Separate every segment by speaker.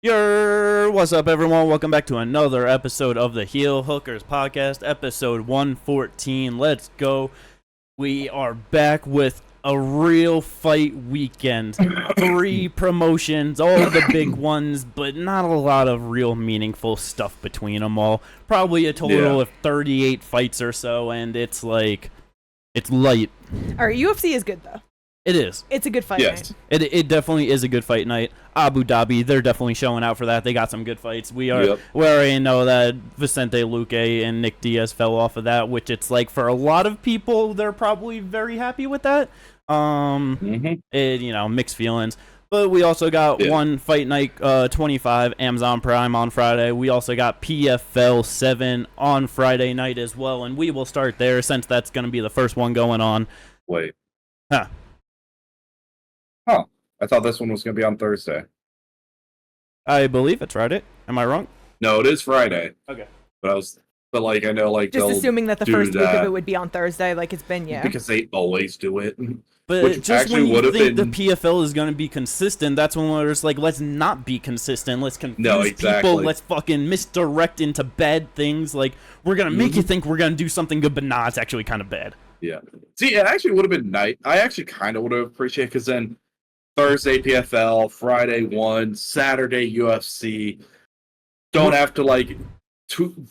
Speaker 1: What's up, everyone? Welcome back to another episode of the Heel Hookers Podcast, episode 114. Let's go. We are back with a real fight weekend. 3 promotions, all the big ones, but not a lot of real meaningful stuff between them all. Probably a total of 38 fights or so, and it's light.
Speaker 2: Alright, UFC is good, though.
Speaker 1: It is.
Speaker 2: It's a good fight night.
Speaker 1: It definitely is a good fight night. Abu Dhabi, they're definitely showing out for that. They got some good fights. We already know that Vicente Luque and Nick Diaz fell off of that, which it's like for a lot of people, they're probably very happy with that. Mixed feelings. But we also got one fight night 25, Amazon Prime on Friday. We also got PFL 7 on Friday night as well, and we will start there since that's going to be the first one going on.
Speaker 3: Wait.
Speaker 1: Huh.
Speaker 3: I thought this one was going to be on Thursday.
Speaker 1: I believe it's Friday. Am I wrong?
Speaker 3: No, it is Friday.
Speaker 1: Okay.
Speaker 3: But I know
Speaker 2: just assuming that the first week of it would be on Thursday, like it's been,
Speaker 3: because they always do it.
Speaker 1: But
Speaker 3: Which
Speaker 1: just when you think
Speaker 3: been...
Speaker 1: the PFL is going to be consistent, that's when we're just like, let's not be consistent. Let's confuse people. Let's fucking misdirect into bad things. Like, we're going to make you think we're going to do something good, but nah, it's actually kind of bad.
Speaker 3: Yeah. See, it actually would have been nice. I actually kind of would have appreciated, because then Thursday PFL, Friday 1, Saturday UFC. Don't have to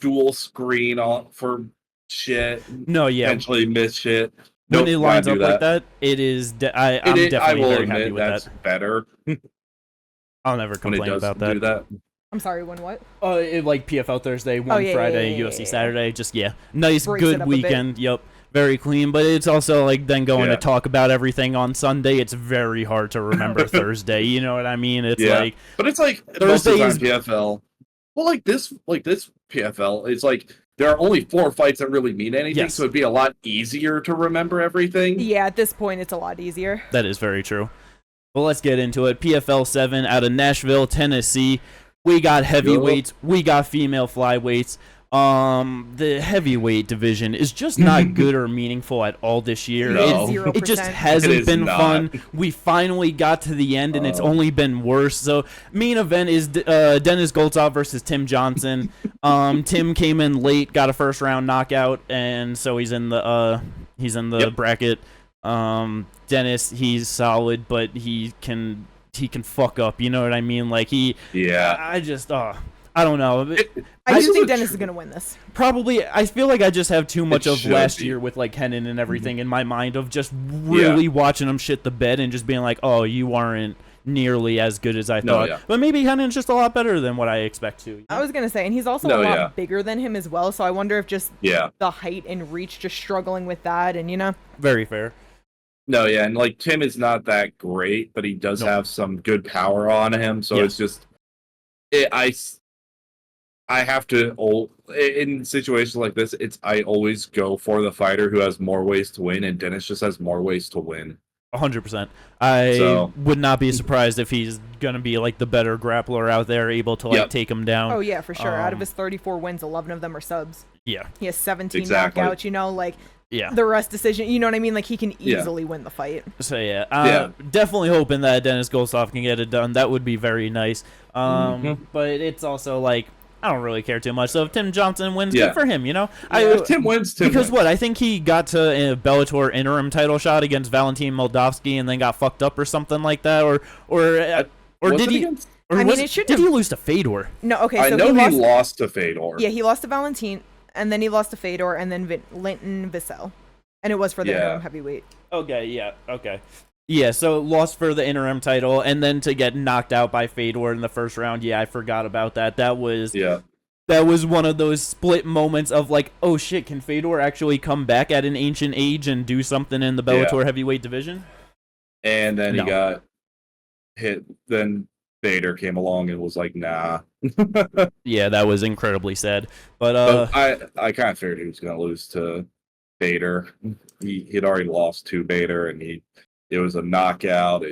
Speaker 3: dual screen on for shit.
Speaker 1: No, yeah.
Speaker 3: Eventually miss shit.
Speaker 1: When it lines up like that, it is. I'm definitely very happy with
Speaker 3: that's
Speaker 1: that.
Speaker 3: Better.
Speaker 1: I'll never complain about that.
Speaker 3: Do that.
Speaker 2: I'm sorry, when what?
Speaker 1: Like PFL Thursday, Friday, UFC Saturday. Just nice,
Speaker 2: breaks
Speaker 1: good weekend. Yep. Very clean, but it's also like then going to talk about everything on Sunday. It's very hard to remember Thursday. You know what I mean? It's like,
Speaker 3: but it's like Thursday PFL. Well, this PFL, it's like there are only 4 fights that really mean anything, so it'd be a lot easier to remember everything.
Speaker 2: Yeah, at this point, it's a lot easier.
Speaker 1: That is very true. Well, let's get into it. PFL 7 out of Nashville, Tennessee. We got heavyweights. We got female flyweights. The heavyweight division is just not good or meaningful at all this year.
Speaker 3: No.
Speaker 1: It just hasn't been fun. We finally got to the end, and it's only been worse. So, main event is Dennis Goltsov versus Tim Johnson. Tim came in late, got a first round knockout, and so he's in the bracket. Dennis, he's solid, but he can fuck up. You know what I mean? Like I don't know.
Speaker 2: I do think Dennis is going to win this.
Speaker 1: Probably. I feel like I just have too much of last year with Hennen and everything in my mind of just really watching him shit the bed and just being like, oh, you aren't nearly as good as I thought. But maybe Hennen's just a lot better than what I expect to.
Speaker 2: I was going to say, and he's also a lot bigger than him as well, so I wonder if just the height and reach, just struggling with that, and
Speaker 1: Very fair.
Speaker 3: No, and Tim is not that great, but he does have some good power on him, so it's just... I have to, in situations like this, I always go for the fighter who has more ways to win, and Dennis just has more ways to win.
Speaker 1: 100%. I would not be surprised if he's going to be the better grappler out there, able to take him down.
Speaker 2: Oh, yeah, for sure. Out of his 34 wins, 11 of them are subs.
Speaker 1: Yeah.
Speaker 2: He has 17 knockouts,
Speaker 1: Yeah.
Speaker 2: The rest decision, you know what I mean? He can easily win the fight.
Speaker 1: So, definitely hoping that Dennis Goltsov can get it done. That would be very nice. But it's also, I don't really care too much. So if Tim Johnson wins, good for him,
Speaker 3: If Tim wins,
Speaker 1: because I think he got to a Bellator interim title shot against Valentin Moldavsky and then got fucked up or something like that, or did he? Did he lose to Fedor?
Speaker 2: No, okay. So
Speaker 3: I know he lost to Fedor.
Speaker 2: Yeah, he lost to Valentin, and then he lost to Fedor, and then Linton Vassell, and it was for the interim heavyweight.
Speaker 1: Okay. Yeah. Okay. Yeah, so lost for the interim title, and then to get knocked out by Fedor in the first round. Yeah, I forgot about that. That was one of those split moments of oh shit, can Fedor actually come back at an ancient age and do something in the Bellator heavyweight division?
Speaker 3: And then he got hit. Then Fedor came along and was like, nah.
Speaker 1: Yeah, that was incredibly sad. But
Speaker 3: I kind of figured he was going to lose to Bader. He'd already lost to Bader, and it was a knockout.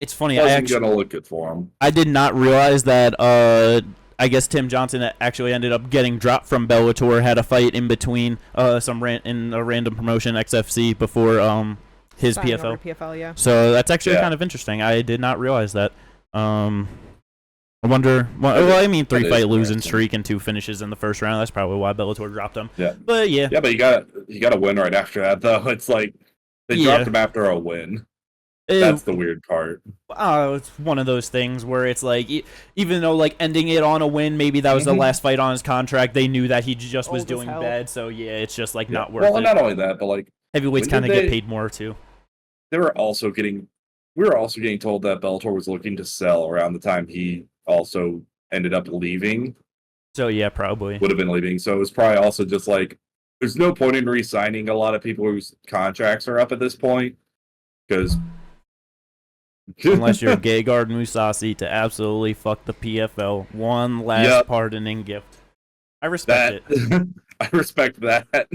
Speaker 1: It's funny.
Speaker 3: Wasn't going to look good for him.
Speaker 1: I did not realize that. I guess Tim Johnson actually ended up getting dropped from Bellator. Had a fight in between in a random promotion, XFC, before his PFL.
Speaker 2: PFL, yeah.
Speaker 1: So that's actually kind of interesting. I did not realize that. I wonder. Well, I mean, 3-fight losing streak and 2 finishes in the first round. That's probably why Bellator dropped him.
Speaker 3: Yeah,
Speaker 1: but yeah.
Speaker 3: Yeah, but you got to win right after that, though. It's like they dropped him after a win. That's the weird part.
Speaker 1: It's one of those things where it's like, even though like ending it on a win, maybe that was the last fight on his contract. They knew that he just was doing bad, so yeah, it's just like not worth it.
Speaker 3: Well, not only that, but like
Speaker 1: heavyweights kind of get paid more too.
Speaker 3: We were also getting told that Bellator was looking to sell around the time he also ended up leaving.
Speaker 1: So yeah, probably
Speaker 3: would have been leaving. So it was probably also just like there's no point in re-signing a lot of people whose contracts are up at this point because.
Speaker 1: Unless you're Gegard Mousasi to absolutely fuck the PFL. One last pardoning gift. I respect it.
Speaker 3: I respect that.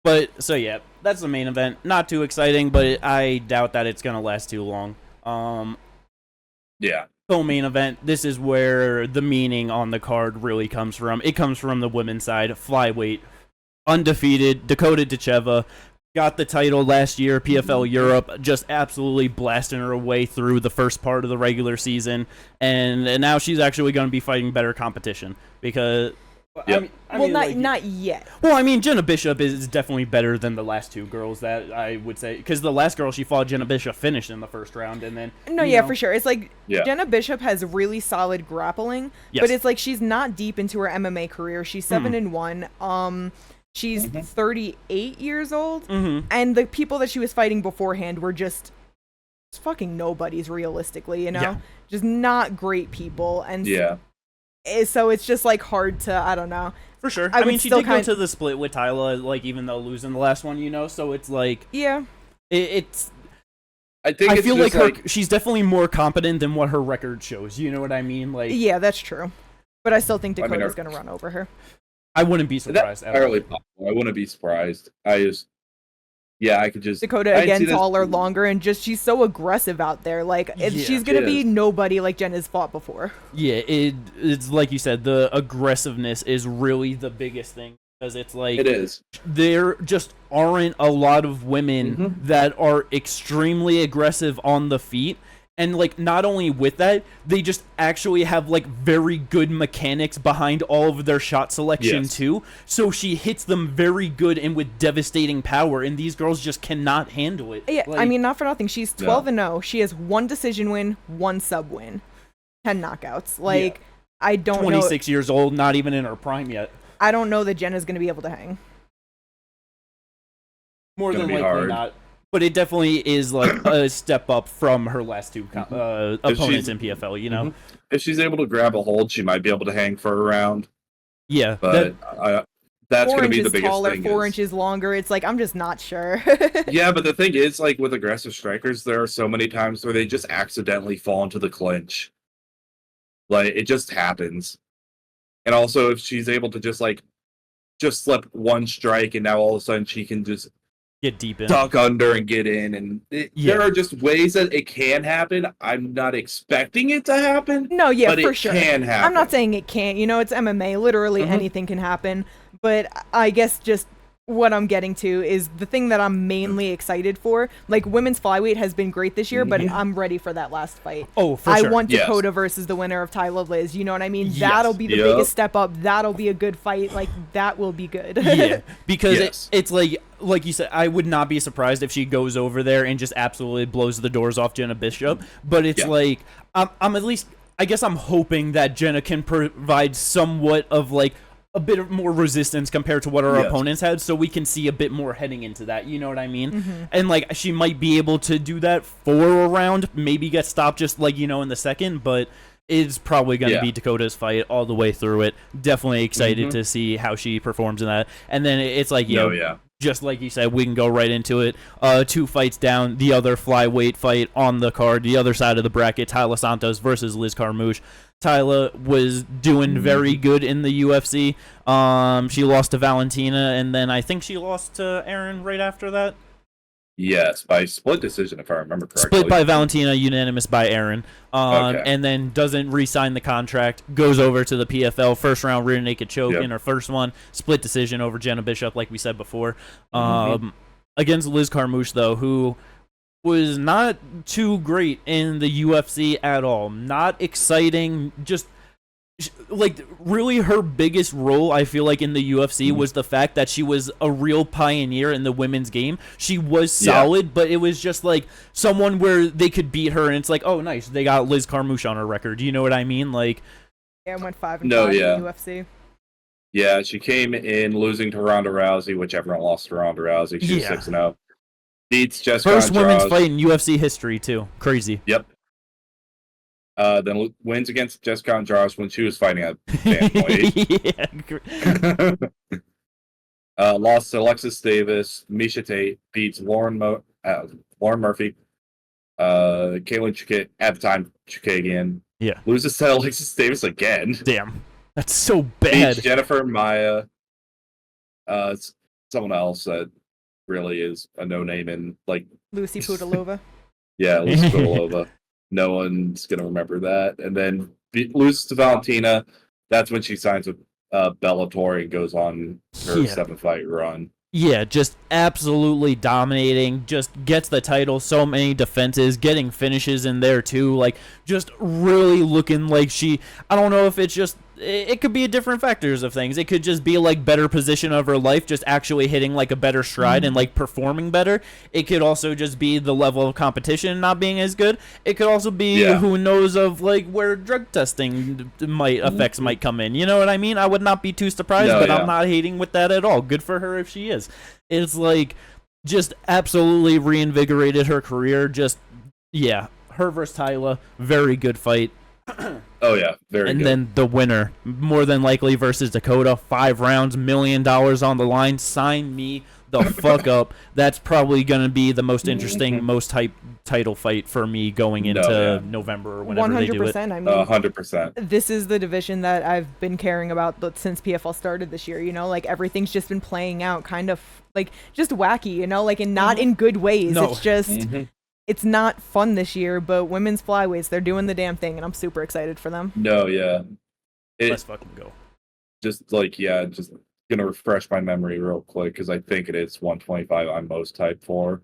Speaker 1: But, so yeah, that's the main event. Not too exciting, but I doubt that it's going to last too long.
Speaker 3: Yeah.
Speaker 1: Co-main event, this is where the meaning on the card really comes from. It comes from the women's side. Flyweight. Undefeated. Dakota Dacheva. Got the title last year, PFL Europe, just absolutely blasting her way through the first part of the regular season, and now she's actually going to be fighting better competition because.
Speaker 2: Not yet.
Speaker 1: Well, I mean, Jenna Bishop is definitely better than the last 2 girls that I would say, because the last girl she fought, Jenna Bishop, finished in the first round, and then
Speaker 2: for sure. It's like Jenna Bishop has really solid grappling, but it's like she's not deep into her MMA career. She's 7-1. She's 38 years old, and the people that she was fighting beforehand were just fucking nobodies, realistically, you know? Yeah. Just not great people, and so it's just, like, hard to, I don't know.
Speaker 1: For sure. I mean, she did go to the split with Tyla, like, even though losing the last one, you know? So it's, like...
Speaker 2: Yeah.
Speaker 1: It's...
Speaker 3: I feel
Speaker 1: like she's definitely more competent than what her record shows, you know what I mean? Like...
Speaker 2: Yeah, that's true. But I still think Dakota's going to run over her.
Speaker 1: I wouldn't be surprised.
Speaker 3: That's entirely possible. I wouldn't be surprised. I could just...
Speaker 2: Dakota, again, taller, longer, and just, she's so aggressive out there. Like, she's going to be nobody like Jenna's fought before.
Speaker 1: Yeah, it's like you said, the aggressiveness is really the biggest thing. Because it's like...
Speaker 3: It is.
Speaker 1: There just aren't a lot of women that are extremely aggressive on the feet. And, like, not only with that, they just actually have, like, very good mechanics behind all of their shot selection, too. So she hits them very good and with devastating power, and these girls just cannot handle it.
Speaker 2: Yeah, like, I mean, not for nothing. She's 12-0. She has 1 decision win, 1 sub win. 10 knockouts. Like, I don't
Speaker 1: 26 years old, not even in her prime yet.
Speaker 2: I don't know that Jenna's going to be able to hang.
Speaker 1: More than likely not. But it definitely is like a step up from her last 2 opponents in PFL, you know?
Speaker 3: If she's able to grab a hold, she might be able to hang for a round.
Speaker 1: Yeah.
Speaker 3: But that's going to be the biggest
Speaker 2: taller,
Speaker 3: thing.
Speaker 2: 4 inches longer. It's like, I'm just not sure.
Speaker 3: Yeah, but the thing is, like, with aggressive strikers, there are so many times where they just accidentally fall into the clinch. Like, it just happens. And also, if she's able to just slip 1 strike and now all of a sudden she can just
Speaker 1: get deep in,
Speaker 3: duck under and get in, and there are just ways that it can happen. I'm not expecting it to happen.
Speaker 2: No, yeah,
Speaker 3: but
Speaker 2: for
Speaker 3: it
Speaker 2: sure.
Speaker 3: Can happen.
Speaker 2: I'm not saying it can't. You know, it's MMA. Literally anything can happen. But I guess just what I'm getting to is the thing that I'm mainly excited for. Like, women's flyweight has been great this year, but I'm ready for that last fight.
Speaker 1: Oh, for sure.
Speaker 2: I want Dakota versus the winner of Tyla Liz. You know what I mean? That'll be the biggest step up. That'll be a good fight. Like, that will be good.
Speaker 1: Yeah, because it's like you said, I would not be surprised if she goes over there and just absolutely blows the doors off Jenna Bishop. But it's like, I'm at least, I guess I'm hoping that Jenna can provide somewhat of, like, a bit more resistance compared to what our opponents had, so we can see a bit more heading into that, you know what I mean? And, like, she might be able to do that for a round, maybe get stopped just, like, you know, in the second, but it's probably going to be Dakota's fight all the way through it. Definitely excited to see how she performs in that. And then it's like, just like you said, we can go right into it. 2 fights down, the other flyweight fight on the card, the other side of the bracket, Taila Santos versus Liz Carmouche. Taila was doing very good in the UFC. She lost to Valentina, and then I think she lost to Erin right after that.
Speaker 3: Yes, by split decision, if I remember correctly.
Speaker 1: Split by Valentina, unanimous by Erin. And then doesn't re-sign the contract, goes over to the PFL, first round rear naked choke in her first one, split decision over Jenna Bishop, like we said before. Against Liz Carmouche, though, who was not too great in the UFC at all. Not exciting, just like really her biggest role I feel like in the UFC was the fact that she was a real pioneer in the women's game. She was solid, but it was just like someone where they could beat her and it's like, oh nice, they got Liz Carmouche on her record. You know what I mean? Like,
Speaker 2: yeah, I went 5-5 in the UFC.
Speaker 3: Yeah, she came in losing to Ronda Rousey, which everyone lost to Ronda Rousey. She was 6-0. Beats Jessica
Speaker 1: first
Speaker 3: Andrade.
Speaker 1: Women's fight in UFC history too. Crazy.
Speaker 3: Yep. Then wins against Jessica Andrade when she was fighting at bantamweight. Lost to Alexis Davis. Miesha Tate beats Lauren Murphy. Caitlin Chukai, at the time Chukagian.
Speaker 1: Yeah.
Speaker 3: Loses to Alexis Davis again.
Speaker 1: Damn. That's so bad.
Speaker 3: Beats Jennifer Maia. Someone else that really is a no-name in like
Speaker 2: Lucy Pudilova.
Speaker 3: Yeah, Lucy Pudilova. No one's gonna remember that. And then loses to Valentina. That's when she signs with Bellator and goes on her 7-fight run.
Speaker 1: Yeah, just absolutely dominating. Just gets the title. So many defenses, getting finishes in there too. Like, just really looking like she. I don't know if it's just. It could be different factors of things. It could just be like better position of her life, just actually hitting like a better stride and like performing better. It could also just be the level of competition not being as good. It could also be who knows of like where drug testing effects might come in. You know what I mean? I would not be too surprised, but I'm not hating with that at all. Good for her if she is. It's like just absolutely reinvigorated her career. Just her versus Tyla, very good fight.
Speaker 3: Oh yeah, very
Speaker 1: and
Speaker 3: good.
Speaker 1: Then the winner, more than likely versus Dakota, 5 rounds, $1 million on the line. Sign me the fuck up. That's probably gonna be the most interesting, most hype title fight for me going into November or whenever 100%, they do it.
Speaker 2: I mean,
Speaker 3: 100%.
Speaker 2: This is the division that I've been caring about since PFL started this year. You know, like everything's just been playing out kind of like just wacky. You know, like and not in good ways. No. It's just. It's not fun this year, but women's flyweights, they're doing the damn thing, and I'm super excited for them.
Speaker 3: No, yeah.
Speaker 1: Let's fucking go.
Speaker 3: Just just gonna refresh my memory real quick, because I think it is 125 I'm most hyped for.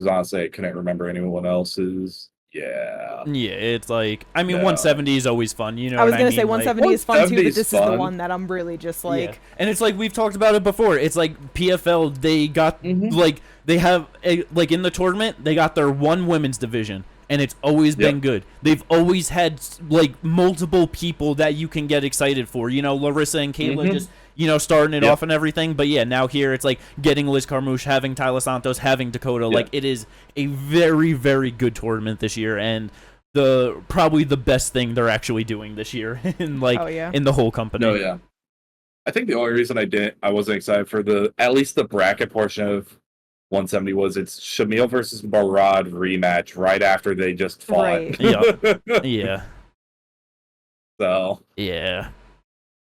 Speaker 3: Because honestly, I couldn't remember anyone else's. Yeah,
Speaker 1: it's like, I mean, 170 is always fun, you know.
Speaker 2: I was gonna
Speaker 1: say
Speaker 2: 170 is fun too, but this is the one that I'm really just like.
Speaker 1: Yeah. And it's like we've talked about it before. It's like PFL, they got like they have like in the tournament they got their one women's division, and it's always been good. They've always had like multiple people that you can get excited for. You know, Larissa and Kayla just. You know, starting it off and everything. But yeah, now here it's like getting Liz Carmouche, having Tyler Santos, having Dakota. Like, it is a very, very good tournament this year, and probably the best thing they're actually doing this year in in the whole company.
Speaker 3: No, yeah. I think the only reason I wasn't excited for at least the bracket portion of 170 was it's Shamil versus Barad rematch right after they just fought.
Speaker 2: Right.
Speaker 1: Yeah.
Speaker 3: So.
Speaker 1: Yeah.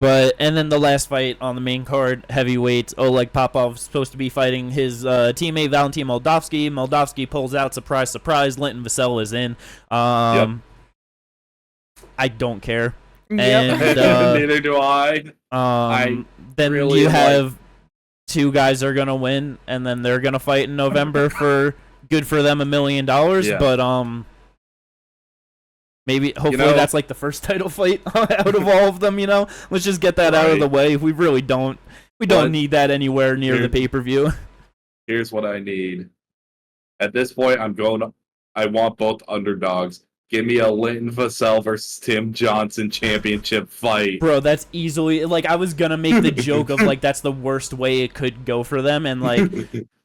Speaker 1: And then the last fight on the main card, heavyweights, Oleg Popov supposed to be fighting his teammate Valentin Moldavsky. Moldavsky pulls out, surprise, surprise. Linton Vassell is in. I don't care. And,
Speaker 3: neither do I.
Speaker 1: Then
Speaker 3: really
Speaker 1: you have 2 guys are gonna win, and then they're gonna fight in November for good for them $1 million. But maybe, hopefully, that's like the first title fight out of all of them. You know, let's just get that out of the way. We really don't. We don't need that anywhere near the pay-per-view.
Speaker 3: Here's what I need. At this point, I want both underdogs. Give me a Linton Vassell versus Tim Johnson championship fight.
Speaker 1: Bro, that's easily, like, I was gonna make the joke of, like, that's the worst way it could go for them, and, like,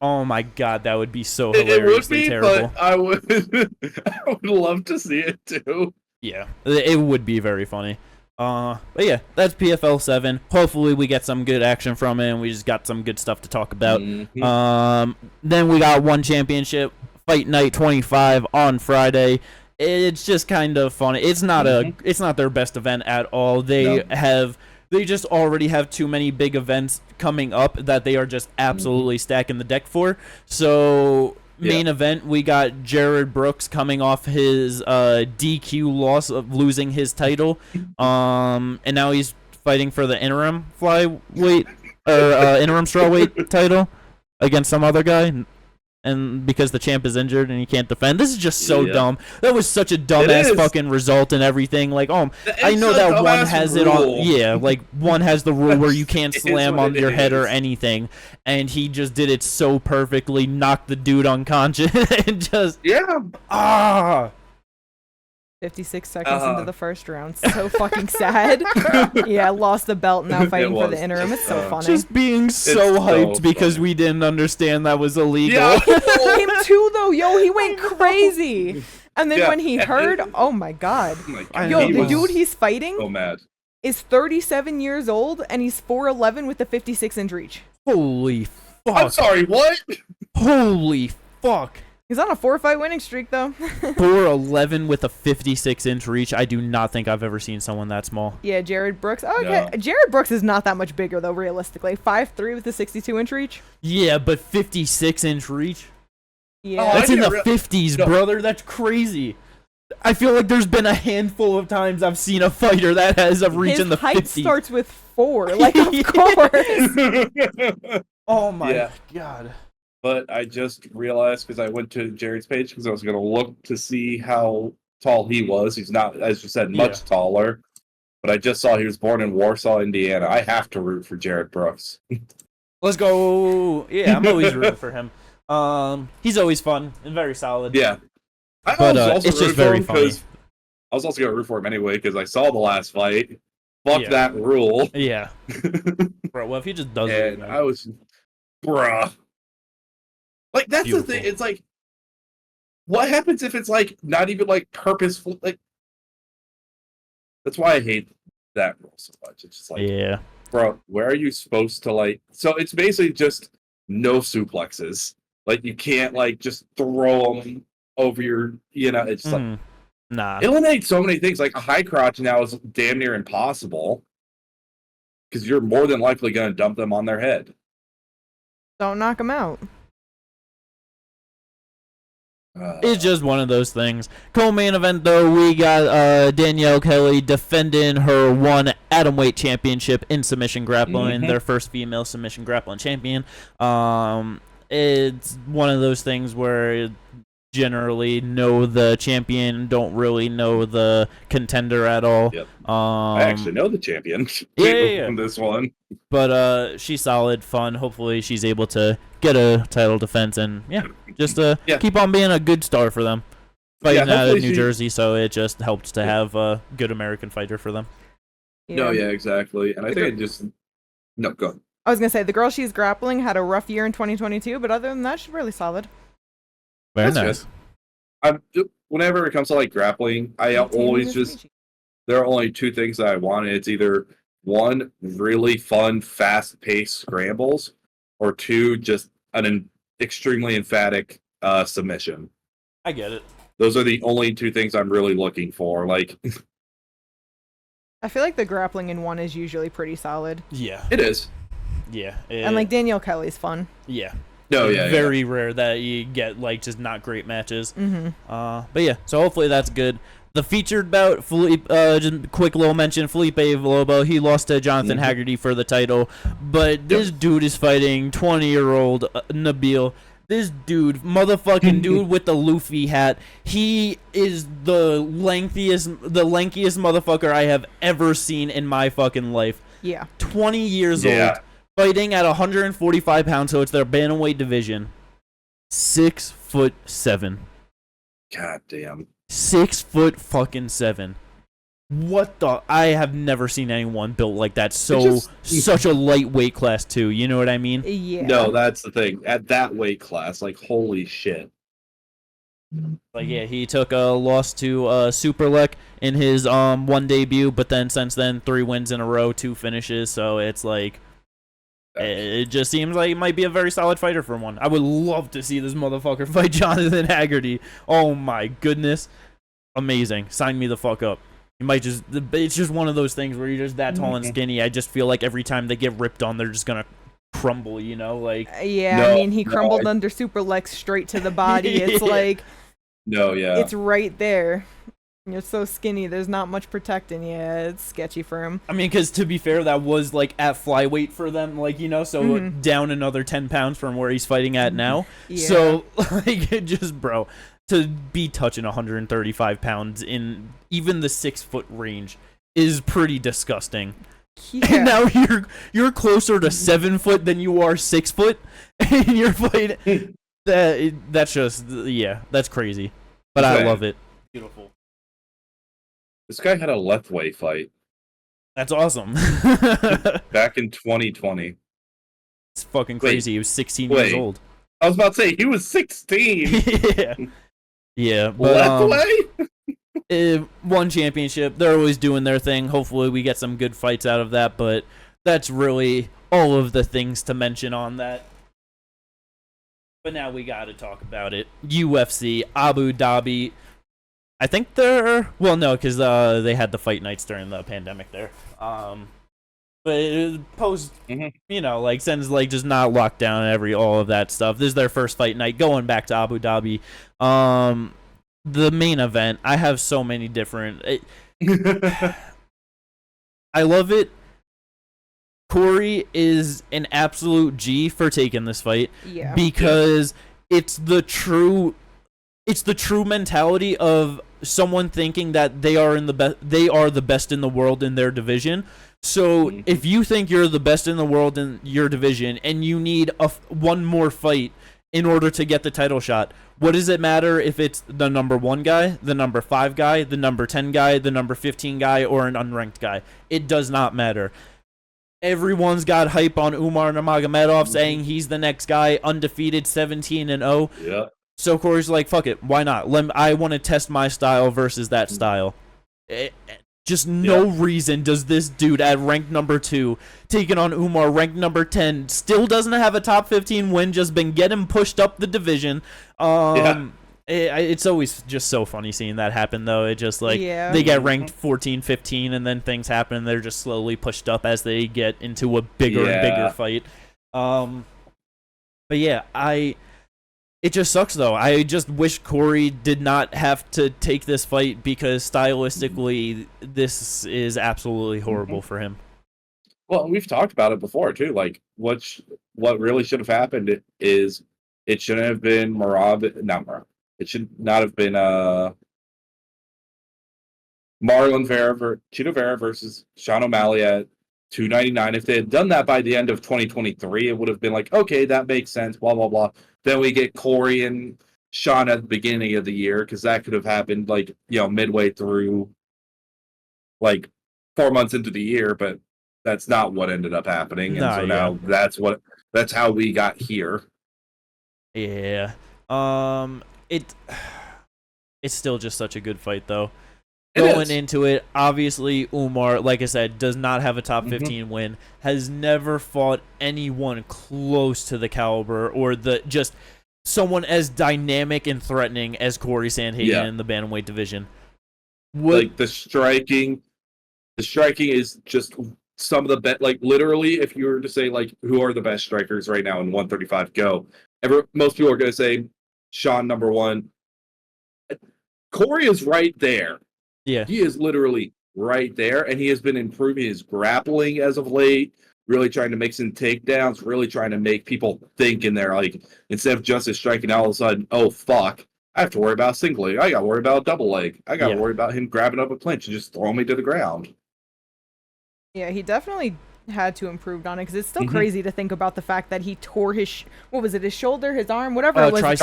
Speaker 1: oh my god, that would be so hilariously terrible.
Speaker 3: But I would love to see it, too.
Speaker 1: Yeah, it would be very funny. But yeah, that's PFL 7. Hopefully we get some good action from it, and we just got some good stuff to talk about. Then we got one championship, Fight Night 25 on Friday. It's just kind of funny. It's not it's not their best event at all. They just already have too many big events coming up that they are just absolutely stacking the deck for. So main event, we got Jared Brooks coming off his DQ loss of losing his title, and now he's fighting for the interim flyweight or interim strawweight title against some other guy. and because the champ is injured and he can't defend. This is just so dumb. That was such a dumbass fucking result and everything. Like, I know that one has it on. Yeah, like one has the rule where you can't slam on your head or anything, and he just did it so perfectly, knocked the dude unconscious, and just
Speaker 2: 56 seconds into the first round. So fucking sad. Yeah, lost the belt, now fighting for the interim. It's so funny.
Speaker 1: Just being so hyped because we didn't understand that was illegal.
Speaker 2: Yeah. Him too, though. Yo, he went crazy. And then when he heard, oh my god. Yo, the dude he's fighting is 37 years old, and he's 4'11 with a 56-inch reach.
Speaker 1: Holy fuck.
Speaker 3: I'm sorry, what?
Speaker 1: Holy fuck.
Speaker 2: He's on a 4-fight winning streak, though.
Speaker 1: 4'11 with a 56-inch reach. I do not think I've ever seen someone that small.
Speaker 2: Yeah, Jared Brooks. Okay, no. Jared Brooks is not that much bigger, though, realistically. 5'3 with a 62-inch reach.
Speaker 1: Yeah, but 56-inch reach?
Speaker 2: Yeah.
Speaker 1: That's in the 50s, brother. That's crazy. I feel like there's been a handful of times I've seen a fighter that has a reach in the 50s.
Speaker 2: His height starts with 4, like, of course.
Speaker 1: Oh, my God.
Speaker 3: But I just realized, because I went to Jared's page, because I was going to look to see how tall he was. He's not, as you said, much taller. But I just saw he was born in Warsaw, Indiana. I have to root for Jared Brooks.
Speaker 1: Let's go. Yeah, I'm always rooting for him. He's always fun and very solid.
Speaker 3: Yeah.
Speaker 1: It's just very funny.
Speaker 3: I was also going to root for him anyway, because I saw the last fight. Fuck that rule.
Speaker 1: Yeah. Bro, well, if he just does
Speaker 3: it. And I was... Bruh. Like, that's beautiful. The thing. It's like, what happens if it's, like, not even, like, purposeful? Like, that's why I hate that rule so much. It's just like, bro, where are you supposed to, like... So it's basically just no suplexes. Like, you can't, like, just throw them over your, it's just like...
Speaker 1: Nah.
Speaker 3: It eliminates so many things. Like, a high crotch now is damn near impossible. Because you're more than likely going to dump them on their head.
Speaker 2: Don't knock them out.
Speaker 1: It's just one of those things. Co-main event, though, we got Danielle Kelly defending her one atomweight championship in submission grappling, their first female submission grappling champion. It's one of those things where generally know the champion, don't really know the contender at all.
Speaker 3: Yep. I actually know the champion.
Speaker 1: Yeah.
Speaker 3: This one.
Speaker 1: But she's solid, fun. Hopefully she's able to get a title defense and just keep on being a good star for them. Fighting out of New Jersey, so it just helps to have a good American fighter for them.
Speaker 3: No, exactly. And I think go ahead.
Speaker 2: I was going to say, the girl she's grappling had a rough year in 2022, but other than that, she's really solid.
Speaker 1: Very nice.
Speaker 3: Whenever it comes to like grappling, I always there are only two things that I want. It's either one, really fun, fast-paced scrambles, or two, just an extremely emphatic submission.
Speaker 1: I get it.
Speaker 3: Those are the only two things I'm really looking for. Like,
Speaker 2: I feel like the grappling in one is usually pretty solid.
Speaker 1: Yeah,
Speaker 3: it is.
Speaker 1: Yeah,
Speaker 2: and like Danielle Kelly's fun.
Speaker 1: Yeah.
Speaker 3: No,
Speaker 1: very rare that you get like just not great matches. But yeah, so hopefully that's good. The featured bout, Felipe, just a quick little mention, Felipe Lobo, he lost to Jonathan Haggerty for the title, but this dude is fighting 20-year-old Nabil. This dude, motherfucking dude with the Luffy hat, he is the lankiest motherfucker I have ever seen in my fucking life.
Speaker 2: Yeah.
Speaker 1: 20 years old. Fighting at 145 pounds, so it's their bantamweight division. 6'7".
Speaker 3: God damn.
Speaker 1: 6'7". What the? I have never seen anyone built like that. Such a lightweight class too. You know what I mean?
Speaker 2: Yeah.
Speaker 3: No, that's the thing. At that weight class, like holy shit.
Speaker 1: Like he took a loss to Superlek in his one debut, but then since then 3 wins in a row, 2 finishes. So it's like. It just seems like he might be a very solid fighter for one. I would love to see this motherfucker fight Jonathan Haggerty. Oh my goodness. Amazing. Sign me the fuck up. You might just, it's just one of those things where you're just that tall and skinny. I just feel like every time they get ripped on, they're just gonna crumble, you know? Like
Speaker 2: I mean, he crumbled under Superlex straight to the body. It's like,
Speaker 3: it's
Speaker 2: right there. You're so skinny, there's not much protecting you. It's sketchy for him.
Speaker 1: I mean, because to be fair, that was like at flyweight for them, like, you know, so down another 10 pounds from where he's fighting at now. Yeah. So, like, just, bro, to be touching 135 pounds in even the 6 foot range is pretty disgusting. Yeah. And now you're closer to 7 foot than you are 6 foot, and you're fighting. That's just, yeah, that's crazy. But I love it. Beautiful.
Speaker 3: This guy had a Lethway fight.
Speaker 1: That's awesome.
Speaker 3: Back in 2020.
Speaker 1: It's fucking crazy. He was 16 years old.
Speaker 3: I was about to say, he was 16.
Speaker 1: Yeah. Yeah.
Speaker 3: But,
Speaker 1: Lethway? One championship. They're always doing their thing. Hopefully we get some good fights out of that, but that's really all of the things to mention on that. But now we got to talk about it. UFC, Abu Dhabi. I think well, no, because they had the fight nights during the pandemic there. But it posed, you know, like, since, like, just not locked down all of that stuff. This is their first fight night going back to Abu Dhabi. The main event, I have so many different. I love it. Corey is an absolute G for taking this fight. Yeah. Because it's the true mentality of someone thinking that they are the best in the world in their division. So if you think you're the best in the world in your division and you need one more fight in order to get the title shot, what does it matter if it's the number 1 guy, the number 5 guy, the number 10 guy, the number 15 guy, or an unranked guy? It does not matter. Everyone's got hype on Umar Nurmagomedov saying he's the next guy, undefeated, 17-0.
Speaker 3: Yeah.
Speaker 1: So Corey's like, fuck it, why not? I want to test my style versus that style. Just no reason does this dude at rank number 2 taking on Umar, ranked number 10, still doesn't have a top 15 win, just been getting pushed up the division. It's always just so funny seeing that happen, though. It just, like, they get ranked 14, 15, and then things happen, and they're just slowly pushed up as they get into a bigger and bigger fight. But yeah, it just sucks, though. I just wish Corey did not have to take this fight because stylistically, this is absolutely horrible for him.
Speaker 3: Well, we've talked about it before, too. Like, what really should have happened is it shouldn't have been It should not have been Chito Vera versus Sean O'Malley at 299. If they had done that by the end of 2023, it would have been like, okay, that makes sense, blah, blah, blah. Then we get Corey and Sean at the beginning of the year, because that could have happened, like, you know, midway through, like, 4 months into the year, but that's not what ended up happening. And now that's how we got here.
Speaker 1: Yeah. It's still just such a good fight, though. Going into it, obviously, Umar, like I said, does not have a top 15 win, has never fought anyone close to the caliber or just someone as dynamic and threatening as Corey Sandhagen in the bantamweight division.
Speaker 3: Like, the striking is just some of the best. Like, literally, if you were to say, like, who are the best strikers right now in 135, go. Most people are going to say Sean number 1. Corey is right there.
Speaker 1: Yeah.
Speaker 3: He is literally right there, and he has been improving his grappling as of late, really trying to make some takedowns, really trying to make people think in there, like, instead of just striking out all of a sudden, oh, fuck, I have to worry about a single leg. I got to worry about a double leg. I got to worry about him grabbing up a clinch and just throwing me to the ground.
Speaker 2: Yeah, he definitely had to improve on it, because it's still crazy to think about the fact that he tore his his shoulder, his arm, whatever it was, his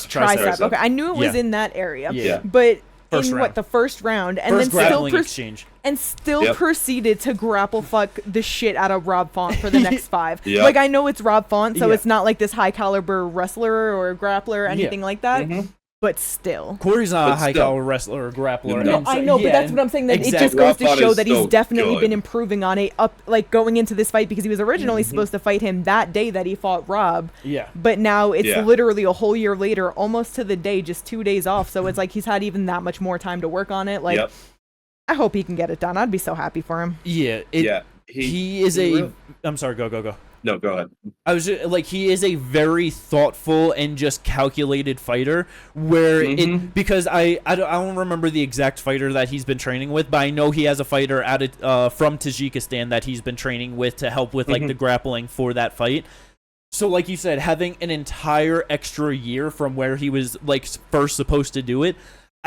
Speaker 2: tricep. Okay, I knew it was in that area, but the first round, and then still proceeded to grapple fuck the shit out of Rob Font for the next 5. Like, I know it's Rob Font, so it's not like this high caliber wrestler or grappler or anything like that. But still,
Speaker 1: Corey's not a high caliber wrestler or grappler.
Speaker 2: No, I know, but that's what I'm saying. That it just goes to show that he's definitely been improving on it like going into this fight, because he was originally supposed to fight him that day that he fought Rob.
Speaker 1: Yeah.
Speaker 2: But now it's literally a whole year later, almost to the day, just 2 days off. So it's like he's had even that much more time to work on it. Like, I hope he can get it done. I'd be so happy for him.
Speaker 1: Yeah. He is I'm sorry. Go.
Speaker 3: No, go ahead.
Speaker 1: I was just, like, he is a very thoughtful and just calculated fighter. Where because I don't remember the exact fighter that he's been training with, but I know he has a fighter from Tajikistan that he's been training with to help with like the grappling for that fight. So, like you said, having an entire extra year from where he was like first supposed to do it,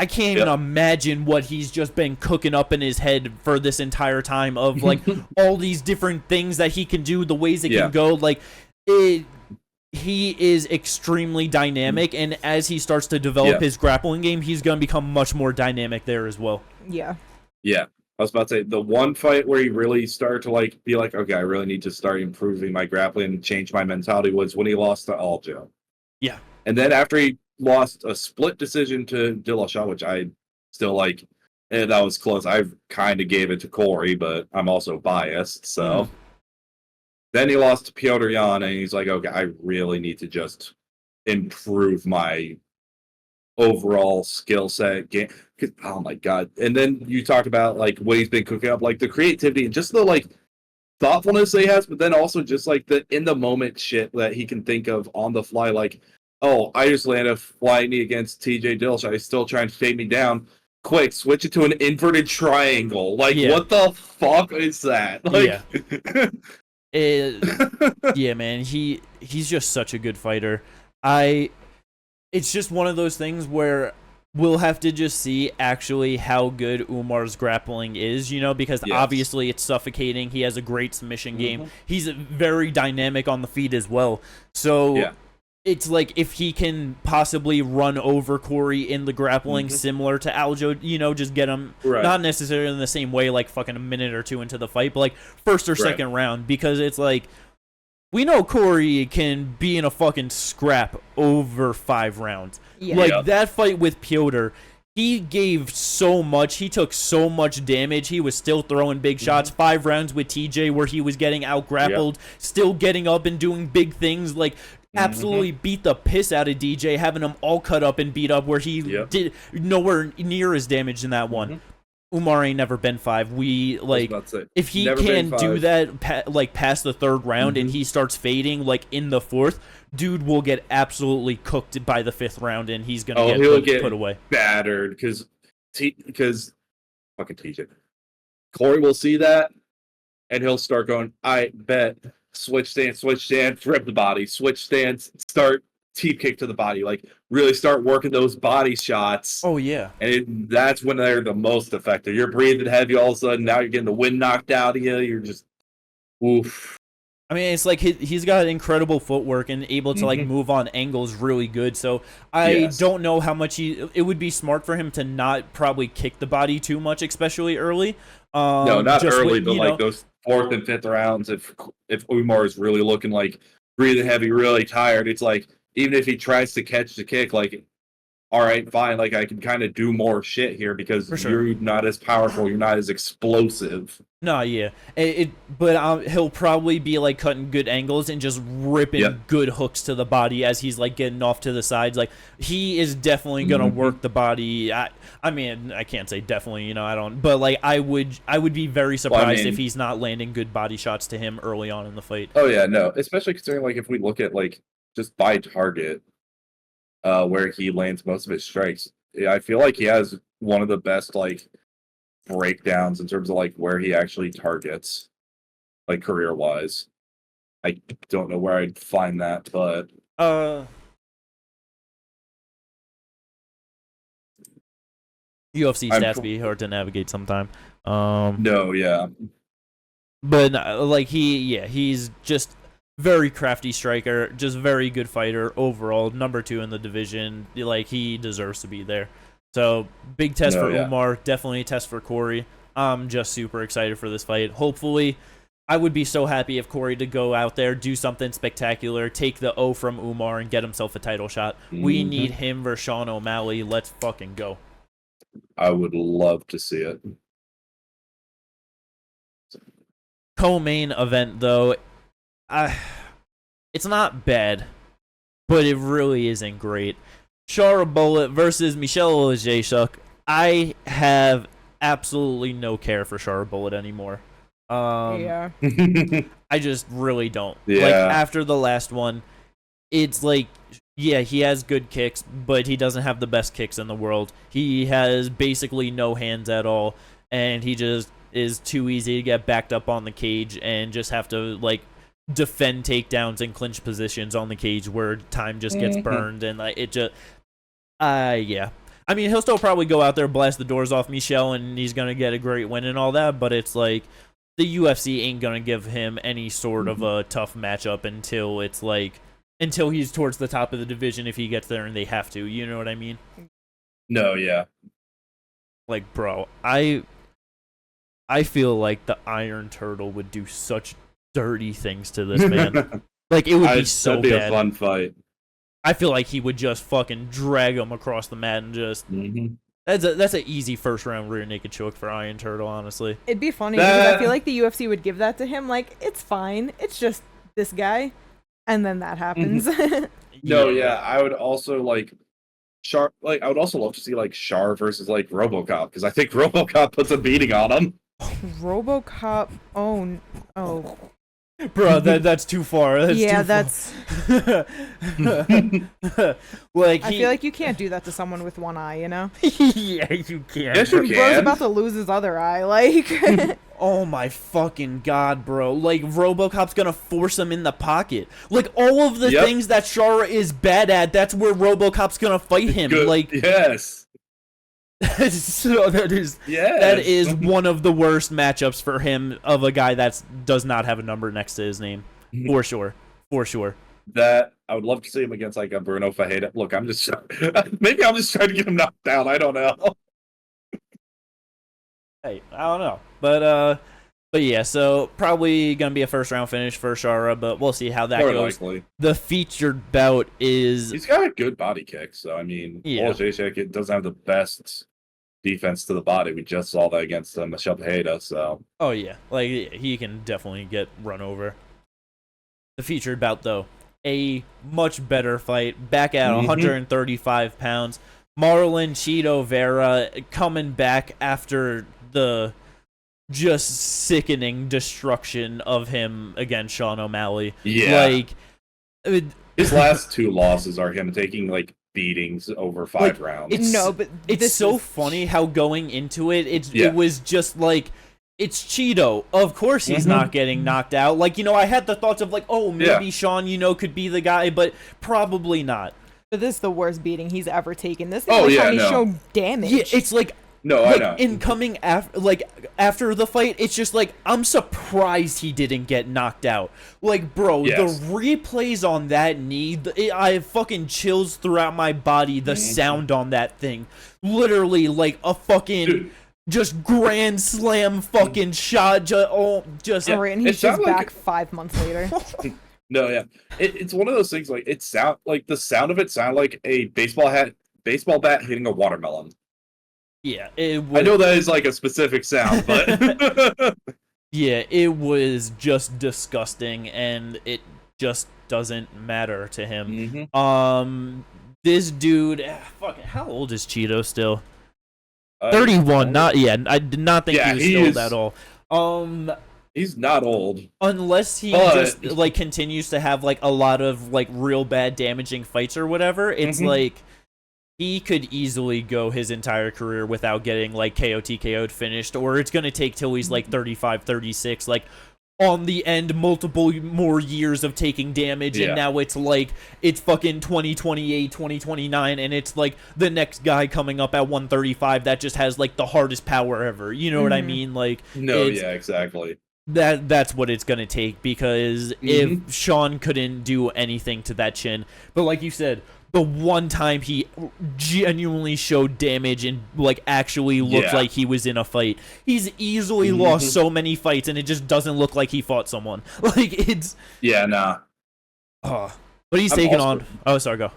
Speaker 1: I can't even imagine what he's just been cooking up in his head for this entire time of like all these different things that he can do, the ways it can go. Like, he is extremely dynamic, and as he starts to develop his grappling game, he's going to become much more dynamic there as well.
Speaker 2: Yeah.
Speaker 3: Yeah. I was about to say, the one fight where he really started to like be like, okay, I really need to start improving my grappling and change my mentality was when he lost to Aljo.
Speaker 1: Yeah.
Speaker 3: And then after he lost a split decision to Dillashaw, which I still like, and that was close. I kind of gave it to Corey, but I'm also biased. So then he lost to Piotr Jan, and he's like, okay, I really need to just improve my overall skill set game. Oh my god. And then you talk about like what he's been cooking up, like the creativity and just the like thoughtfulness that he has, but then also just like the in the moment shit that he can think of on the fly, like, oh, I just landed a flying knee against TJ Dillashaw. He's still trying to take me down. Quick, switch it to an inverted triangle. Like, what the fuck is that? Like,
Speaker 1: yeah, man. He's just such a good fighter. It's just one of those things where we'll have to just see actually how good Umar's grappling is, you know, because obviously it's suffocating. He has a great submission game. He's very dynamic on the feet as well. So it's like if he can possibly run over Corey in the grappling similar to Aljo, you know, just get him not necessarily in the same way, like fucking a minute or two into the fight, but like first or second round, because it's like we know Corey can be in a fucking scrap over 5 rounds. Like that fight with Piotr, he gave so much. He took so much damage. He was still throwing big shots. 5 rounds with TJ where he was getting out grappled, still getting up and doing big things. Like absolutely beat the piss out of DJ, having him all cut up and beat up where he did nowhere near as damage in that one. Umar ain't never been 5. We like if he can do that like past the 3rd round and he starts fading like in the 4th, dude will get absolutely cooked by the 5th round and he's gonna get put away,
Speaker 3: battered because fucking TJ. Corey will see that and he'll start going, I bet. Switch stance, rip the body, switch stance, start teep kick to the body, like really start working those body shots.
Speaker 1: Oh yeah.
Speaker 3: And that's when they're the most effective. You're breathing heavy all of a sudden, now you're getting the wind knocked out of you, you're just oof.
Speaker 1: I mean, it's like he's got incredible footwork and able to like move on angles really good. So I don't know how much it would be smart for him to not probably kick the body too much, especially early.
Speaker 3: No, not early, but like those 4th and 5th rounds. If Umar is really looking like breathing heavy, really tired, it's like even if he tries to catch the kick, like, all right, fine, like I can kind of do more shit here because you're not as powerful, you're not as explosive.
Speaker 1: No, yeah, but he'll probably be like cutting good angles and just ripping good hooks to the body as he's like getting off to the sides. Like he is definitely gonna work the body. I mean, I can't say definitely, you know, I don't, but like I would be very surprised if he's not landing good body shots to him early on in the fight.
Speaker 3: Oh yeah, no, especially considering like if we look at like just by target, where he lands most of his strikes, I feel like he has one of the best like breakdowns in terms of like where he actually targets, like career wise. I don't know where I'd find that, but
Speaker 1: UFC stats be hard to navigate sometime.
Speaker 3: No, yeah,
Speaker 1: but like he's just very crafty striker, just very good fighter overall. Number 2 in the division, like he deserves to be there. So big test for Umar, definitely a test for Corey. I'm just super excited for this fight. Hopefully, I would be so happy if Corey to go out there, do something spectacular, take the O from Umar, and get himself a title shot. We need him versus Sean O'Malley. Let's fucking go.
Speaker 3: I would love to see it.
Speaker 1: Co-main event though, it's not bad, but it really isn't great. Shara Bullet versus Michelle Olajayshuk. I have absolutely no care for Shara Bullet anymore. I just really don't.
Speaker 3: Yeah.
Speaker 1: Like, after the last one, it's like, yeah, he has good kicks, but he doesn't have the best kicks in the world. He has basically no hands at all, and he just is too easy to get backed up on the cage and just have to, like, defend takedowns and clinch positions on the cage where time just gets burned, and like it just, yeah. I mean, he'll still probably go out there, blast the doors off Michel, and he's gonna get a great win and all that, but it's like, the UFC ain't gonna give him any sort of a tough matchup until it's like, until he's towards the top of the division if he gets there and they have to, you know what I mean?
Speaker 3: No, yeah.
Speaker 1: Like, bro, I feel like the Iron Turtle would do such dirty things to this man. Like, it would be so bad.
Speaker 3: That'd be a fun fight.
Speaker 1: I feel like he would just fucking drag him across the mat and just... That's an easy first round rear naked choke for Iron Turtle, honestly.
Speaker 2: It'd be funny because I feel like the UFC would give that to him. Like, it's fine. It's just this guy. And then that happens.
Speaker 3: No, yeah. I would also like Char. Like, I would also love to see like Char versus like RoboCop, because I think RoboCop puts a beating on him.
Speaker 2: RoboCop. Oh.
Speaker 1: Bro, that's too far. That's like,
Speaker 2: I feel like you can't do that to someone with one eye, you know?
Speaker 1: Yeah, you can.
Speaker 3: Yes, you can.
Speaker 2: Bro's about to lose his other eye, like.
Speaker 1: Oh my fucking god, bro. Like, RoboCop's gonna force him in the pocket. Like, all of the things that Chara is bad at, that's where RoboCop's gonna fight him.
Speaker 3: Good.
Speaker 1: Like,
Speaker 3: yes.
Speaker 1: So that is one of the worst matchups for him of a guy that does not have a number next to his name. For sure.
Speaker 3: That I would love to see him against like a Bruno Fajeda. Look, maybe I'm just trying to get him knocked down. I don't know.
Speaker 1: Hey, I don't know. But yeah, so probably gonna be a first round finish for Chara, but we'll see how that goes.
Speaker 3: Likely.
Speaker 1: The featured bout is,
Speaker 3: he's got a good body kick, so I mean, Olszewski doesn't have the best defense to the body. We just saw that against Michel Pereira, so.
Speaker 1: Oh yeah, like he can definitely get run over. The featured bout though, a much better fight, back at 135 pounds. Marlon Cheeto Vera coming back after the just sickening destruction of him against Sean O'Malley.
Speaker 3: Yeah.
Speaker 1: Like,
Speaker 3: his last two losses are him taking like beatings over 5 rounds.
Speaker 1: It's so funny how going into it, it was just like, it's Cheeto. Of course he's not getting knocked out. Like, I had the thoughts of like, oh, maybe Sean, could be the guy, but probably not.
Speaker 2: But this is the worst beating he's ever taken. This is the time he showed damage.
Speaker 1: Yeah, it's like,
Speaker 3: I know.
Speaker 1: In coming after the fight, it's just like, I'm surprised he didn't get knocked out. Like, bro, the replays on that knee, I have fucking chills throughout my body. The sound on that thing, literally like a fucking just grand slam fucking shot.
Speaker 2: All right, and he's just back 5 months later.
Speaker 3: No, yeah, it's one of those things. Like, it sound like the sound of it sound like a baseball bat hitting a watermelon.
Speaker 1: Yeah,
Speaker 3: I know that is like a specific sound, but
Speaker 1: yeah, it was just disgusting, and it just doesn't matter to him. This dude, how old is Cheeto still? 31. I did not think he was still old at all.
Speaker 3: He's not old.
Speaker 1: Unless he just like continues to have like a lot of like real bad damaging fights or whatever. It's like he could easily go his entire career without getting like KO'd finished, or it's going to take till he's like 35, 36, like on the end, multiple more years of taking damage, and now it's like, it's fucking 2028, 2029, and it's like the next guy coming up at 135 that just has like the hardest power ever. You know what I mean? Like,
Speaker 3: exactly.
Speaker 1: That's what it's going to take, because if Sean couldn't do anything to that chin, but like you said, the one time he genuinely showed damage and like actually looked like he was in a fight, he's easily lost so many fights, and it just doesn't look like he fought someone. Like, it's but he's taking on. Oh, sorry, go.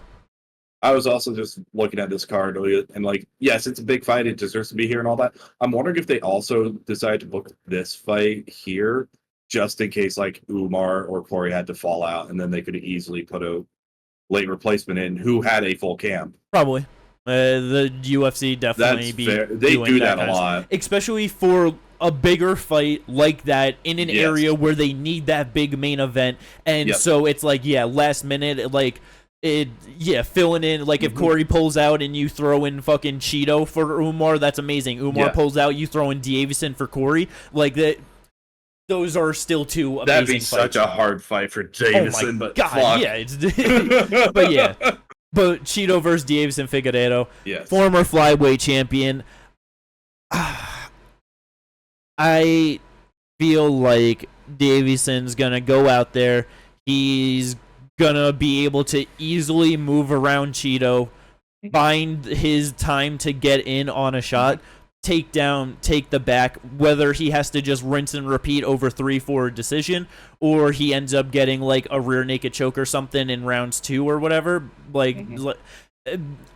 Speaker 3: I was also just looking at this card, and like, yes, it's a big fight. It deserves to be here and all that. I'm wondering if they also decide to book this fight here, just in case like Umar or Corey had to fall out, and then they could easily put a late replacement in who had a full camp.
Speaker 1: Probably. The UFC definitely
Speaker 3: They do that a lot.
Speaker 1: Especially for a bigger fight like that in an area where they need that big main event, and so it's like last minute filling in, like if Corey pulls out and you throw in fucking Cheeto for Umar, that's amazing. Umar pulls out, you throw in Davison for Corey, like that. Those are still two amazing
Speaker 3: That'd be
Speaker 1: fights.
Speaker 3: such a hard fight for Davison.
Speaker 1: Oh my
Speaker 3: but
Speaker 1: god,
Speaker 3: fuck.
Speaker 1: But Cheeto versus Davison Figueiredo,
Speaker 3: yes.
Speaker 1: former flyweight champion. I feel like Davison's gonna go out there. He's gonna be able to easily move around Cheeto, find his time to get in on a shot, take the back, whether he has to just rinse and repeat over 3-4 decision, or he ends up getting like a rear naked choke or something in rounds 2 or whatever.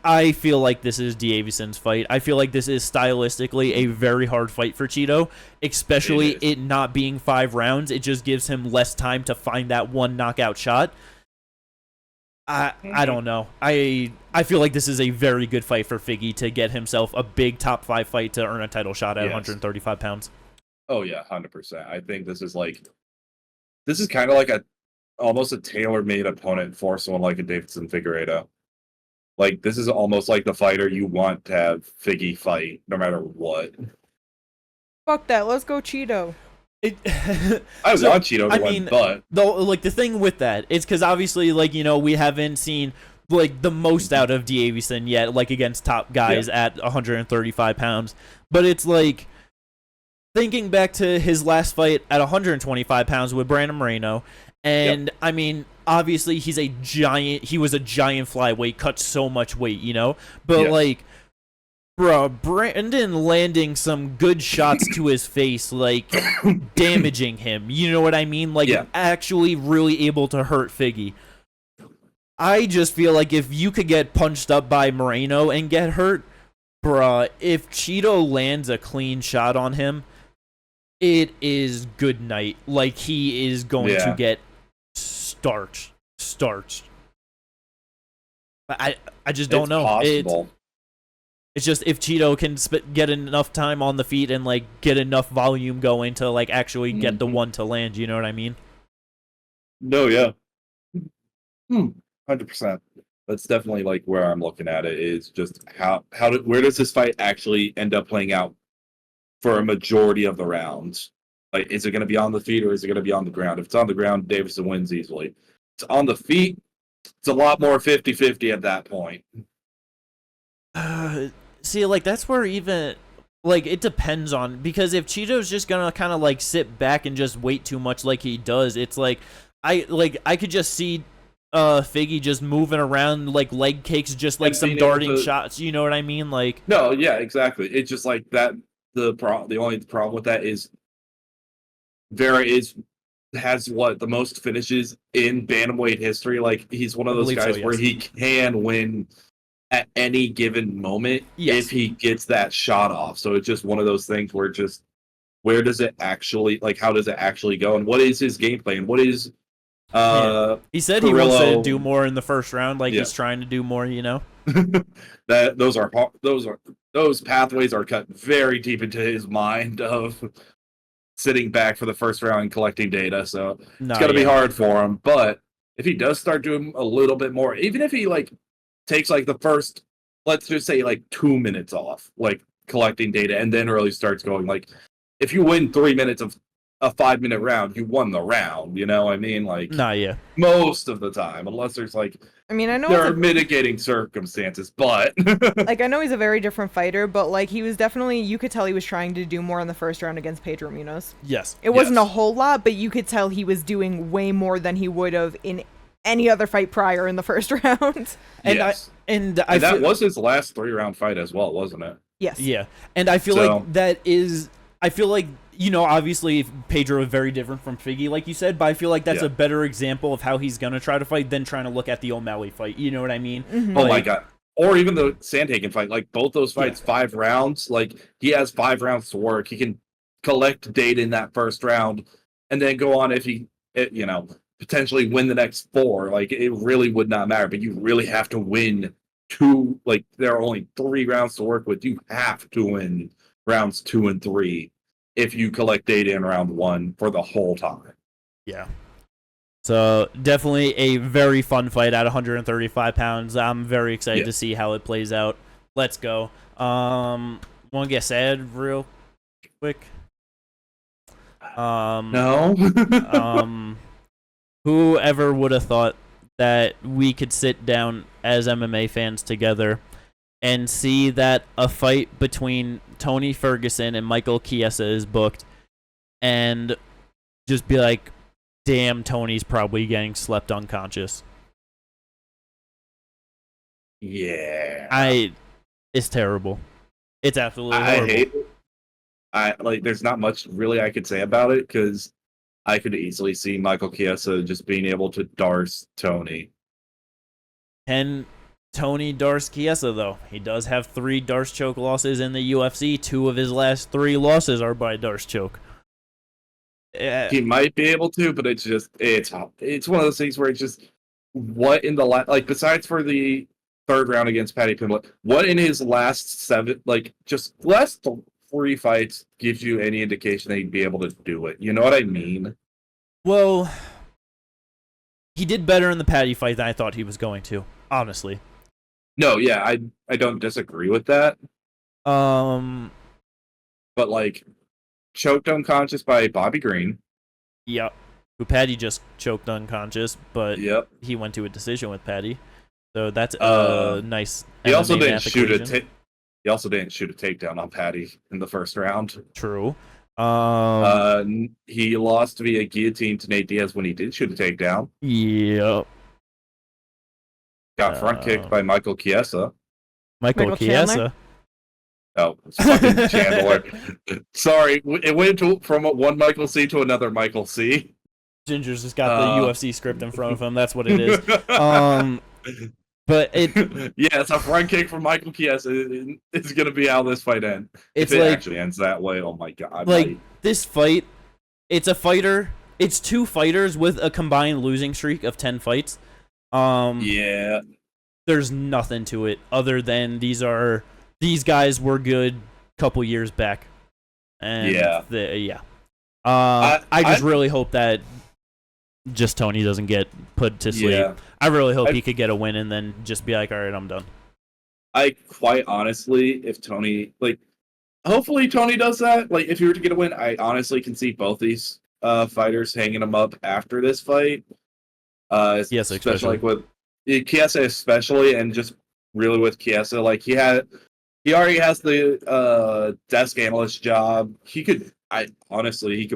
Speaker 1: I feel like this is Davison's fight. I feel like this is stylistically a very hard fight for Cheeto, especially it not being 5 rounds. It just gives him less time to find that one knockout shot. I don't know. I feel like this is a very good fight for Figgy to get himself a big top 5 fight to earn a title shot at 135 pounds.
Speaker 3: Oh yeah, 100%. I think this is kind of like almost a tailor-made opponent for someone like a Davison Figueiredo. Like, this is almost like the fighter you want to have Figgy fight, no matter what.
Speaker 2: Fuck that. Let's go Cheeto.
Speaker 3: I want Cheeto to win, but
Speaker 1: the thing with that is because obviously, we haven't seen the most out of Davison yet, against top guys at 135 pounds. But it's thinking back to his last fight at 125 pounds with Brandon Moreno, and I mean, obviously he's a giant. He was a giant flyweight, cut so much weight, but bro, Brandon landing some good shots to his face, damaging him. You know what I mean? Actually really able to hurt Figgy. I just feel like if you could get punched up by Moreno and get hurt, bruh, if Cheeto lands a clean shot on him, it is good night. He is going to get starched. I just don't know.
Speaker 3: Possible.
Speaker 1: It's just if Cheeto can get enough time on the feet and get enough volume going to actually get the one to land, you know what I mean?
Speaker 3: No, yeah. 100%. That's definitely where I'm looking at it, is just where does this fight actually end up playing out for a majority of the rounds? Is it going to be on the feet or is it going to be on the ground? If it's on the ground, Davison wins easily. If it's on the feet, it's a lot more 50-50 at that point.
Speaker 1: See, that's where even it depends on, because if Cheeto's just gonna kind of sit back and just wait too much like he does, it's I could just see Figgy just moving around leg kicks, just some darting shots. You know what I mean?
Speaker 3: No, yeah, exactly. It's just that. The only problem with that is has the most finishes in bantamweight history. He's one of those guys where he can win at any given moment if he gets that shot off. So it's just one of those things where where does it actually how does it actually go, and what is his game plan? What is
Speaker 1: he said he wants to do more in the first round, he's trying to do more,
Speaker 3: that those pathways are cut very deep into his mind of sitting back for the first round and collecting data, so it's gonna be hard for him. But if he does start doing a little bit more, even if he takes the first, let's just say 2 minutes off collecting data, and then really starts going, if you win 3 minutes of a 5-minute round, you won the round, you know what I mean? Most of the time, unless there's
Speaker 2: I know
Speaker 3: there are mitigating circumstances, but
Speaker 2: I know he's a very different fighter, but he was definitely, you could tell he was trying to do more in the first round against Pedro Munoz.
Speaker 1: Yes.
Speaker 2: It wasn't a whole lot, but you could tell he was doing way more than he would have in any other fight prior in the first round.
Speaker 1: And
Speaker 3: that was his last 3-round fight as well, wasn't it?
Speaker 2: Yes.
Speaker 1: Yeah. And I feel obviously Pedro is very different from Figgy, like you said, but I feel like that's a better example of how he's gonna try to fight than trying to look at the O'Malley fight. You know what I mean?
Speaker 2: Mm-hmm.
Speaker 3: Oh my god. Or even the Sandhagen fight, both those fights, 5 rounds. He has 5 rounds to work. He can collect data in that first round, and then go on if he, potentially win the next 4. It really would not matter, but you really have to win 2. There are only 3 rounds to work with. You have to win rounds 2 and 3 if you collect data in round 1 for the whole time.
Speaker 1: Yeah. So definitely a very fun fight at 135 pounds. I'm very excited to see how it plays out. Let's go. Want to get sad real quick?
Speaker 3: No.
Speaker 1: Whoever would have thought that we could sit down as MMA fans together and see that a fight between Tony Ferguson and Michael Chiesa is booked and just be like, damn, Tony's probably getting slept unconscious.
Speaker 3: Yeah.
Speaker 1: It's terrible. It's absolutely horrible.
Speaker 3: I hate it. There's not much really I could say about it, because I could easily see Michael Chiesa just being able to darce Tony.
Speaker 1: Can Tony darce Chiesa, though? He does have 3 darce choke losses in the UFC. 2 of his last 3 losses are by darce choke.
Speaker 3: He might be able to, but it's one of those things where it's just, what in the besides for the 3rd round against Paddy Pimblett, what in his last 7, just last 3 fights gives you any indication that he'd be able to do it? You know what I mean?
Speaker 1: Well, he did better in the Paddy fight than I thought he was going to, honestly.
Speaker 3: No, yeah, I don't disagree with that. But choked unconscious by Bobby Green.
Speaker 1: Yep. Who Paddy just choked unconscious, but he went to a decision with Paddy. So that's a nice.
Speaker 3: He also didn't shoot he also didn't shoot a takedown on Paddy in the 1st round.
Speaker 1: True.
Speaker 3: He lost via guillotine to Nate Diaz when he did shoot a takedown.
Speaker 1: Yep.
Speaker 3: Got front kicked by Michael Chiesa.
Speaker 1: Michael Chiesa.
Speaker 3: Oh, it's fucking Chandler. Sorry, it went from one Michael C to another Michael C.
Speaker 1: Ginger's just got the UFC script in front of him. That's what it is. But
Speaker 3: it's a front kick from Michael Chiesa. It's gonna be how this fight ends. If it actually ends that way, oh my god!
Speaker 1: This fight, it's a fighter. It's 2 fighters with a combined losing streak of 10 fights.
Speaker 3: There's
Speaker 1: nothing to it other than these guys were good a couple years back, and I just really hope that just Tony doesn't get put to sleep. Yeah. I really hope he could get a win and then just be like, all right, I'm done.
Speaker 3: I quite honestly, if Tony, hopefully Tony does that. If he were to get a win, I honestly can see both these fighters hanging him up after this fight.
Speaker 1: Yes,
Speaker 3: especially with Chiesa, and just really with Chiesa, he already has the desk analyst job. He could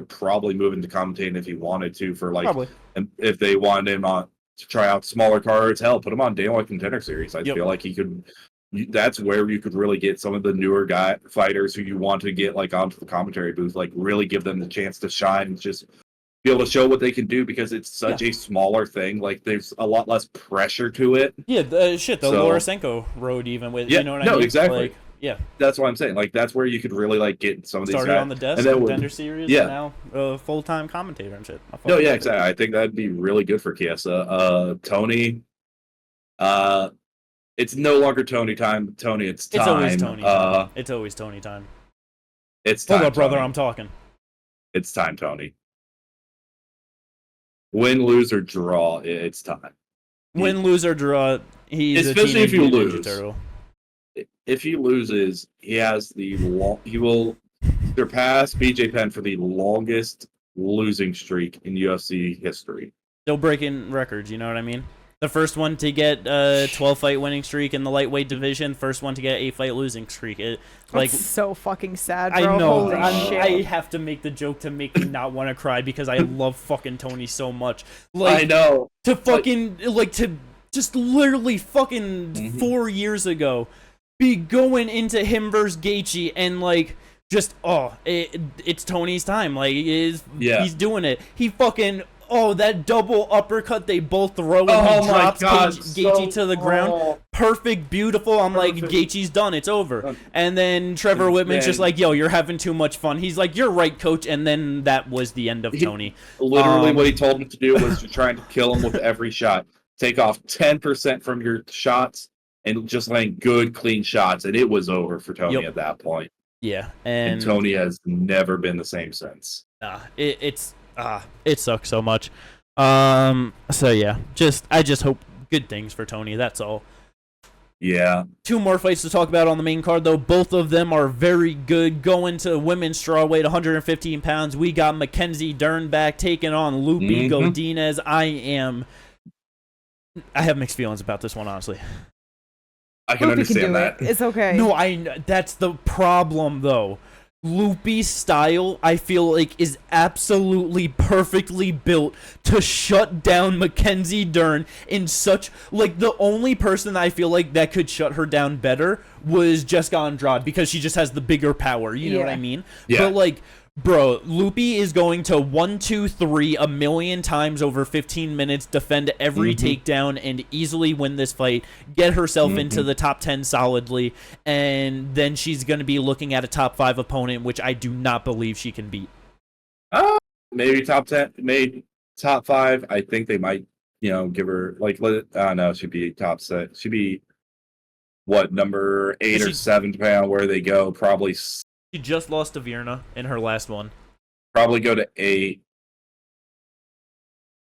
Speaker 3: probably move into commentating if he wanted to
Speaker 1: probably.
Speaker 3: And if they wanted him on to try out smaller cards, hell, put him on Dana White Contender Series. I feel like he could. That's where you could really get some of the newer fighters who you want to get onto the commentary booth, really give them the chance to shine and just be able to show what they can do, because it's such a smaller thing. There's a lot less pressure to it.
Speaker 1: Yeah, the Lorisenko road, even with you know what I mean?
Speaker 3: No, exactly.
Speaker 1: Yeah,
Speaker 3: that's what I'm saying. That's where you could really get some of these guys.
Speaker 1: Started on the desk, Contender Series, and now a full-time commentator and shit.
Speaker 3: No, yeah, exactly. I think that'd be really good for Chiesa. Tony, it's no longer Tony time. Tony, it's time.
Speaker 1: It's always Tony time. It's always Tony time.
Speaker 3: It's time.
Speaker 1: Hold up, brother,
Speaker 3: Tony.
Speaker 1: I'm talking.
Speaker 3: It's time, Tony. Win, lose, or draw, it's time.
Speaker 1: Win, lose, or draw, he's
Speaker 3: especially if you lose.
Speaker 1: Ninja Turtle.
Speaker 3: If he loses, he will surpass BJ Penn for the longest losing streak in UFC history.
Speaker 1: Still breaking records, you know what I mean? The first one to get a 12-fight winning streak in the lightweight division, first one to get a 8-fight losing streak.
Speaker 2: That's so fucking sad, bro.
Speaker 1: I know.
Speaker 2: Holy shit.
Speaker 1: I have to make the joke to make me not want to cry because I love fucking Tony so much.
Speaker 3: I know.
Speaker 1: To fucking, to just literally fucking 4 years ago, be going into him versus Gaethje and it's Tony's time. He's doing it. He fucking that double uppercut they both throw and he drops Gaethje to the ground. Perfect, beautiful. I'm Gaethje's done. It's over. And then Trevor Whitman's just yo, you're having too much fun. He's like, you're right, coach. And then that was the end of Tony.
Speaker 3: Literally what he told him to do was to try to kill him with every shot. Take off 10% from your shots and just land good, clean shots. And it was over for Tony at that point.
Speaker 1: Yeah,
Speaker 3: and Tony has never been the same since.
Speaker 1: It sucks so much. So yeah, I just hope good things for Tony. That's all.
Speaker 3: Yeah.
Speaker 1: 2 more fights to talk about on the main card, though. Both of them are very good. Going to women's strawweight, 115 pounds. We got Mackenzie Dern back taking on Lupi Godinez. I have mixed feelings about this one, honestly.
Speaker 3: I can understand that.
Speaker 2: It's okay.
Speaker 1: No, that's the problem, though. Lupi's style, I feel like, is absolutely perfectly built to shut down Mackenzie Dern in such... Like, the only person I feel like that could shut her down better was Jessica Andrade, because she just has the bigger power, you know what I mean?
Speaker 3: Yeah.
Speaker 1: But, like, bro, Lupi is going to 1, 2, 3 a million times over 15 minutes, defend every takedown, and easily win this fight, get herself into the top 10 solidly, and then she's going to be looking at a top 5 opponent, which I do not believe she can beat.
Speaker 3: Maybe top 10, maybe top 5. I think they might, give her, no, she'd be top 6. She'd be, number 8 or 7, depending on where they go, probably.
Speaker 1: She just lost to Virna in her last one.
Speaker 3: Probably go to 8.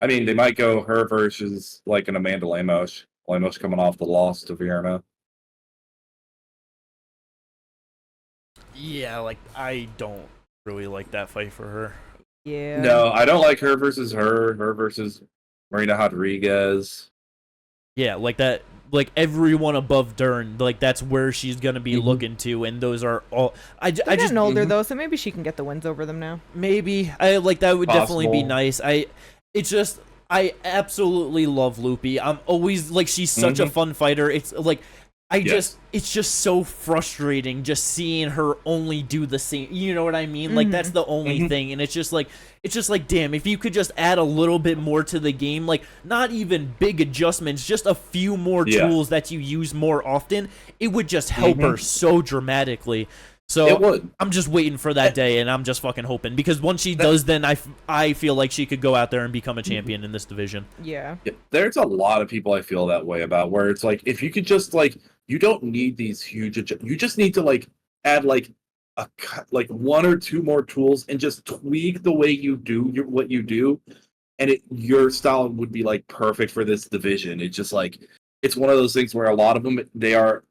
Speaker 3: I mean, they might go her versus an Amanda Lemos. Lemos coming off the loss to Virna.
Speaker 1: Yeah, I don't really like that fight for her.
Speaker 2: Yeah.
Speaker 3: No, I don't like her versus her versus Marina Rodriguez.
Speaker 1: Yeah, that. Everyone above Dern, that's where she's gonna be looking to, and those are all. I just
Speaker 2: getting older though, so maybe she can get the wins over them now.
Speaker 1: Maybe that would definitely be nice. I absolutely love Lupi. I'm always she's such a fun fighter. It's it's just so frustrating just seeing her only do the same. You know what I mean? That's the only thing, and it's just damn, if you could just add a little bit more to the game, not even big adjustments, just a few more tools that you use more often, it would just help her so dramatically. So
Speaker 3: it would.
Speaker 1: I'm just waiting for that day, and I'm just fucking hoping, because once she does, then I feel like she could go out there and become a champion in this division.
Speaker 2: Yeah.
Speaker 3: There's a lot of people I feel that way about, where it's if you could just you don't need these huge you just need to add 1 or 2 more tools and just tweak the way you do what you do, and your style would be perfect for this division. It's just it's one of those things where a lot of them, they are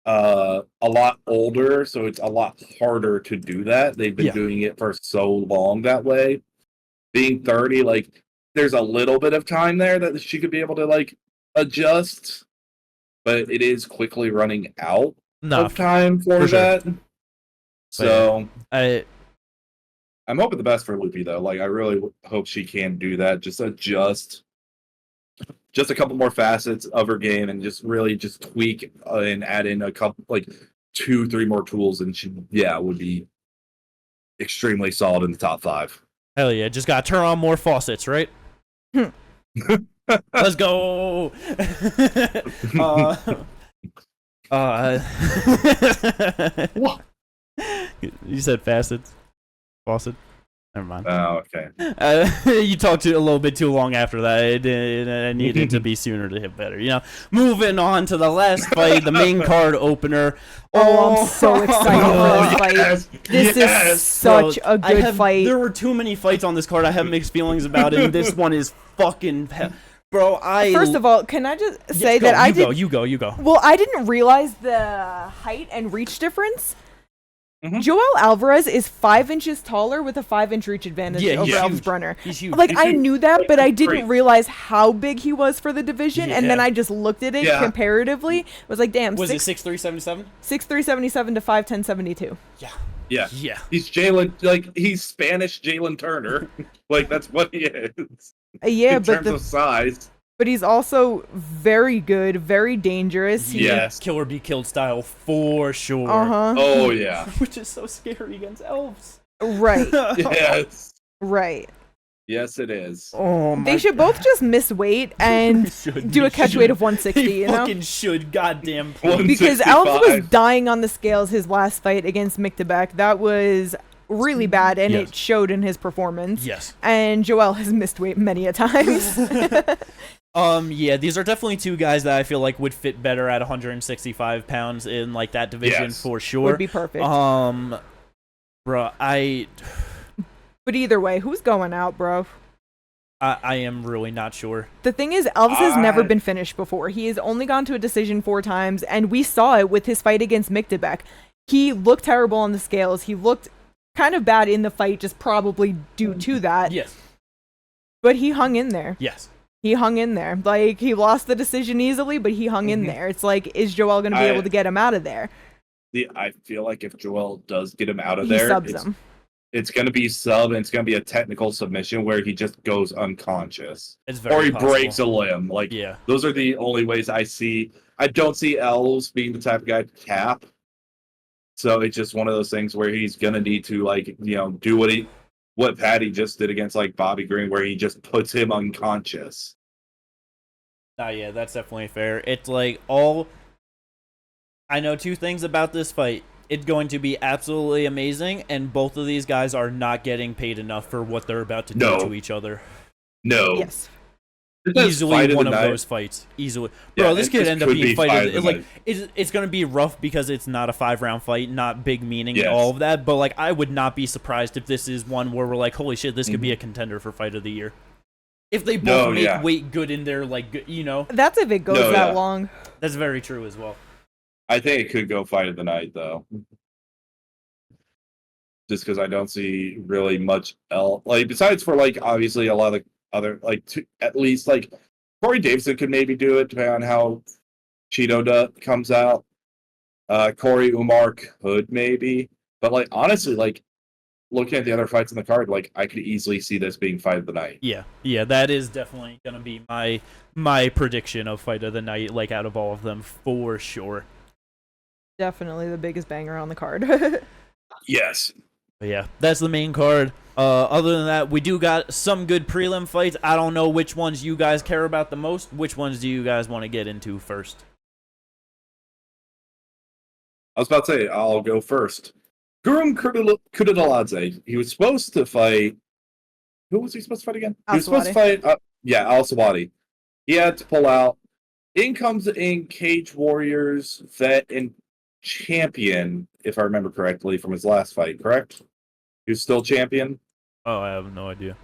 Speaker 3: a lot older, so it's a lot harder to do that. They've been doing it for so long that way. Being 30, there's a little bit of time there that she could be able to adjust, but it is quickly running out of time for that. Sure. So I'm hoping the best for Lupi, though. I really hope she can do that. Just adjust a couple more facets of her game, and just really just tweak and add in a couple 2, 3 more tools, and she would be extremely solid in the top 5.
Speaker 1: Hell yeah! Just gotta turn on more faucets, right? Let's go.
Speaker 3: What?
Speaker 1: You said facets. Faucet. Never mind.
Speaker 3: Oh, okay.
Speaker 1: You talked a little bit too long after that. It needed to be sooner to hit better. Moving on to the last fight, the main card opener.
Speaker 2: I'm so excited for this fight. This is such a good fight.
Speaker 1: There were too many fights on this card I have mixed feelings about, and this one is fucking... Bro,
Speaker 2: First of all, can I just say that
Speaker 1: You go.
Speaker 2: Well, I didn't realize the height and reach difference. Joel Alvarez is 5 inches taller with a 5-inch reach advantage over Elvis Brenner.
Speaker 1: He's huge.
Speaker 2: I knew that, but I didn't realize how big he was for the division, and then I just looked at it comparatively. Was damn.
Speaker 1: Was it 6'3", 77?
Speaker 2: 6'3", 77 to 5'10", 72.
Speaker 3: Yeah. He's Jalen, he's Spanish Jalen Turner. That's what he is. In terms of size.
Speaker 2: But he's also very good, very dangerous.
Speaker 3: Yes.
Speaker 1: Killer be killed style for sure.
Speaker 3: Oh, yeah.
Speaker 1: Which is so scary against elves.
Speaker 2: Right.
Speaker 3: Yes.
Speaker 2: Right.
Speaker 3: Yes, it is.
Speaker 1: Oh,
Speaker 2: they should both just miss weight and do a catch weight of 160,
Speaker 1: they fucking should, goddamn.
Speaker 2: Because Elves was dying on the scales his last fight against Mictebek. That was really bad, and it showed in his performance.
Speaker 1: Yes.
Speaker 2: And Joel has missed weight many a times.
Speaker 1: Yeah, these are definitely two guys that I feel like would fit better at 165 pounds in like that division for sure.
Speaker 2: Would be perfect.
Speaker 1: Bro,
Speaker 2: But either way, who's going out, bro?
Speaker 1: I am really not sure.
Speaker 2: The thing is, Elves has never been finished before. He has only gone to a decision 4 times, and we saw it with his fight against Mikdebek. He looked terrible on the scales. He looked kind of bad in the fight, just probably due to that.
Speaker 1: Yes.
Speaker 2: But he hung in there.
Speaker 1: Yes.
Speaker 2: He hung in there. Like, he lost the decision easily, but he hung in there. It's like, is Joel going to be able to get him out of there?
Speaker 3: I feel like if Joel does get him out of
Speaker 2: he
Speaker 3: there,
Speaker 2: subs him.
Speaker 3: It's going to be and it's going to be a technical submission where he just goes unconscious.
Speaker 1: It's very
Speaker 3: or he
Speaker 1: possible.
Speaker 3: breaks a limb. Like, those are the only ways I see. I don't see Elves being the type of guy to cap. So it's just one of those things where he's going to need to, like, you know, do what Patty just did against, like, Bobby Green, where he just puts him unconscious.
Speaker 1: Yeah, that's definitely fair. It's like I know 2 things about this fight. It's going to be absolutely amazing, and both of these guys are not getting paid enough for what they're about to do to each other.
Speaker 3: No.
Speaker 2: Yes.
Speaker 1: Easily one of those fights. Easily. Bro, this could end up being fight of like it's going to be rough because it's not a 5-round fight, not big meaning and all of that, but like I would not be surprised if this is one where we're like, holy shit, this could be a contender for fight of the year. If they both make weight good in their, like, you know.
Speaker 2: That's if it goes that long.
Speaker 1: That's very true as well.
Speaker 3: I think it could go fight of the night, though. Just because I don't see really much else. Like, besides for, like, obviously a lot of other, like, at least, like, Corey Davidson could maybe do it, depending on how Cheeto comes out. Corey Umar could maybe. But, like, honestly, like, looking at the other fights in the card, like, I could easily see this being fight of the night.
Speaker 1: Yeah, that is definitely going to be my prediction of fight of the night, like, out of all of them, for sure.
Speaker 2: Definitely the biggest banger on the card.
Speaker 3: Yes.
Speaker 1: But yeah, that's the main card. Other than that, we do got some good prelim fights. I don't know which ones you guys care about the most. Which ones do you guys want to get into first?
Speaker 3: I was about to say, I'll go first. Guram Kudadaladze. He was supposed to fight. Who was he supposed to fight again? He was supposed to fight. Al Sawadi. He had to pull out. In comes in Cage Warriors vet and champion, if I remember correctly, from his last fight. Correct? He was still champion.
Speaker 1: Oh, I have no idea.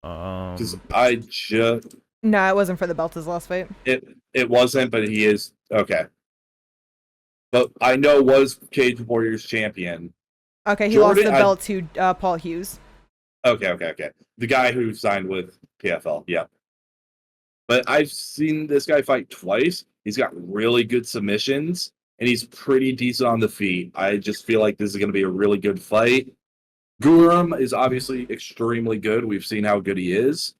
Speaker 3: Because I just.
Speaker 2: No, it wasn't for the belt his last fight.
Speaker 3: It wasn't, but he is okay. But I know was Cage Warriors champion.
Speaker 2: Okay, he lost the belt to Paul Hughes.
Speaker 3: Okay. The guy who signed with PFL, yeah. But I've seen this guy fight twice. He's got really good submissions, and he's pretty decent on the feet. I just feel like this is going to be a really good fight. Guram is obviously extremely good. We've seen how good he is.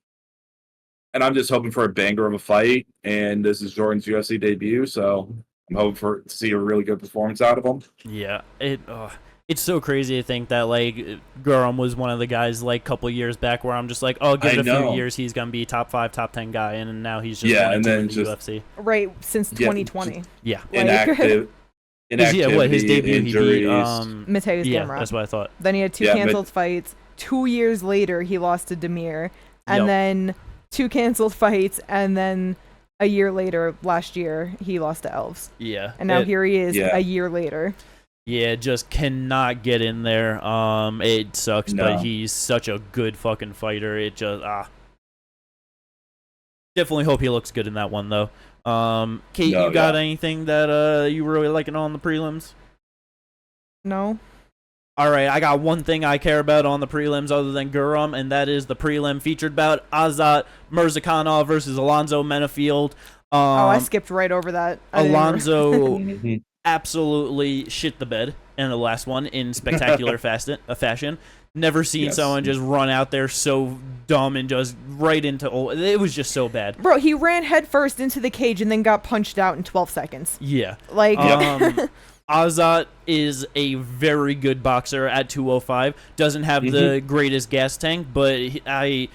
Speaker 3: And I'm just hoping for a banger of a fight. And this is Jordan's UFC debut, so I'm hoping to see a really good performance out of him.
Speaker 1: Yeah, it's so crazy to think that, like, Guram was one of the guys, like, a couple years back where I'm just like, oh, give it a few years, he's going to be top 5, top 10 guy, and now he's just
Speaker 3: and then
Speaker 1: the UFC.
Speaker 2: Right, since 2020.
Speaker 1: Yeah.
Speaker 3: Inactive.
Speaker 1: His debut,
Speaker 3: injuries.
Speaker 2: He beat Mateus Gamrot.
Speaker 1: That's what I thought.
Speaker 2: Then he had 2 canceled fights. 2 years later, he lost to Demir. And then 2 canceled fights, and then a year later, last year, he lost to Elves.
Speaker 1: Yeah.
Speaker 2: And now here he is a year later.
Speaker 1: Yeah, just cannot get in there. It sucks, but he's such a good fucking fighter. It just definitely hope he looks good in that one though. Kate, you got anything that you were really liking on the prelims?
Speaker 2: No.
Speaker 1: All right, I got one thing I care about on the prelims other than Guram, and that is the prelim featured bout Azat Mirzakhanov versus Alonzo Menafield.
Speaker 2: I skipped right over that.
Speaker 1: Alonzo absolutely shit the bed in the last one in spectacular fashion. Never seen someone just run out there so dumb and just right into it was just so bad.
Speaker 2: Bro, he ran headfirst into the cage and then got punched out in 12 seconds.
Speaker 1: Yeah.
Speaker 2: Like
Speaker 1: Azat is a very good boxer at 205. Doesn't have the greatest gas tank, but he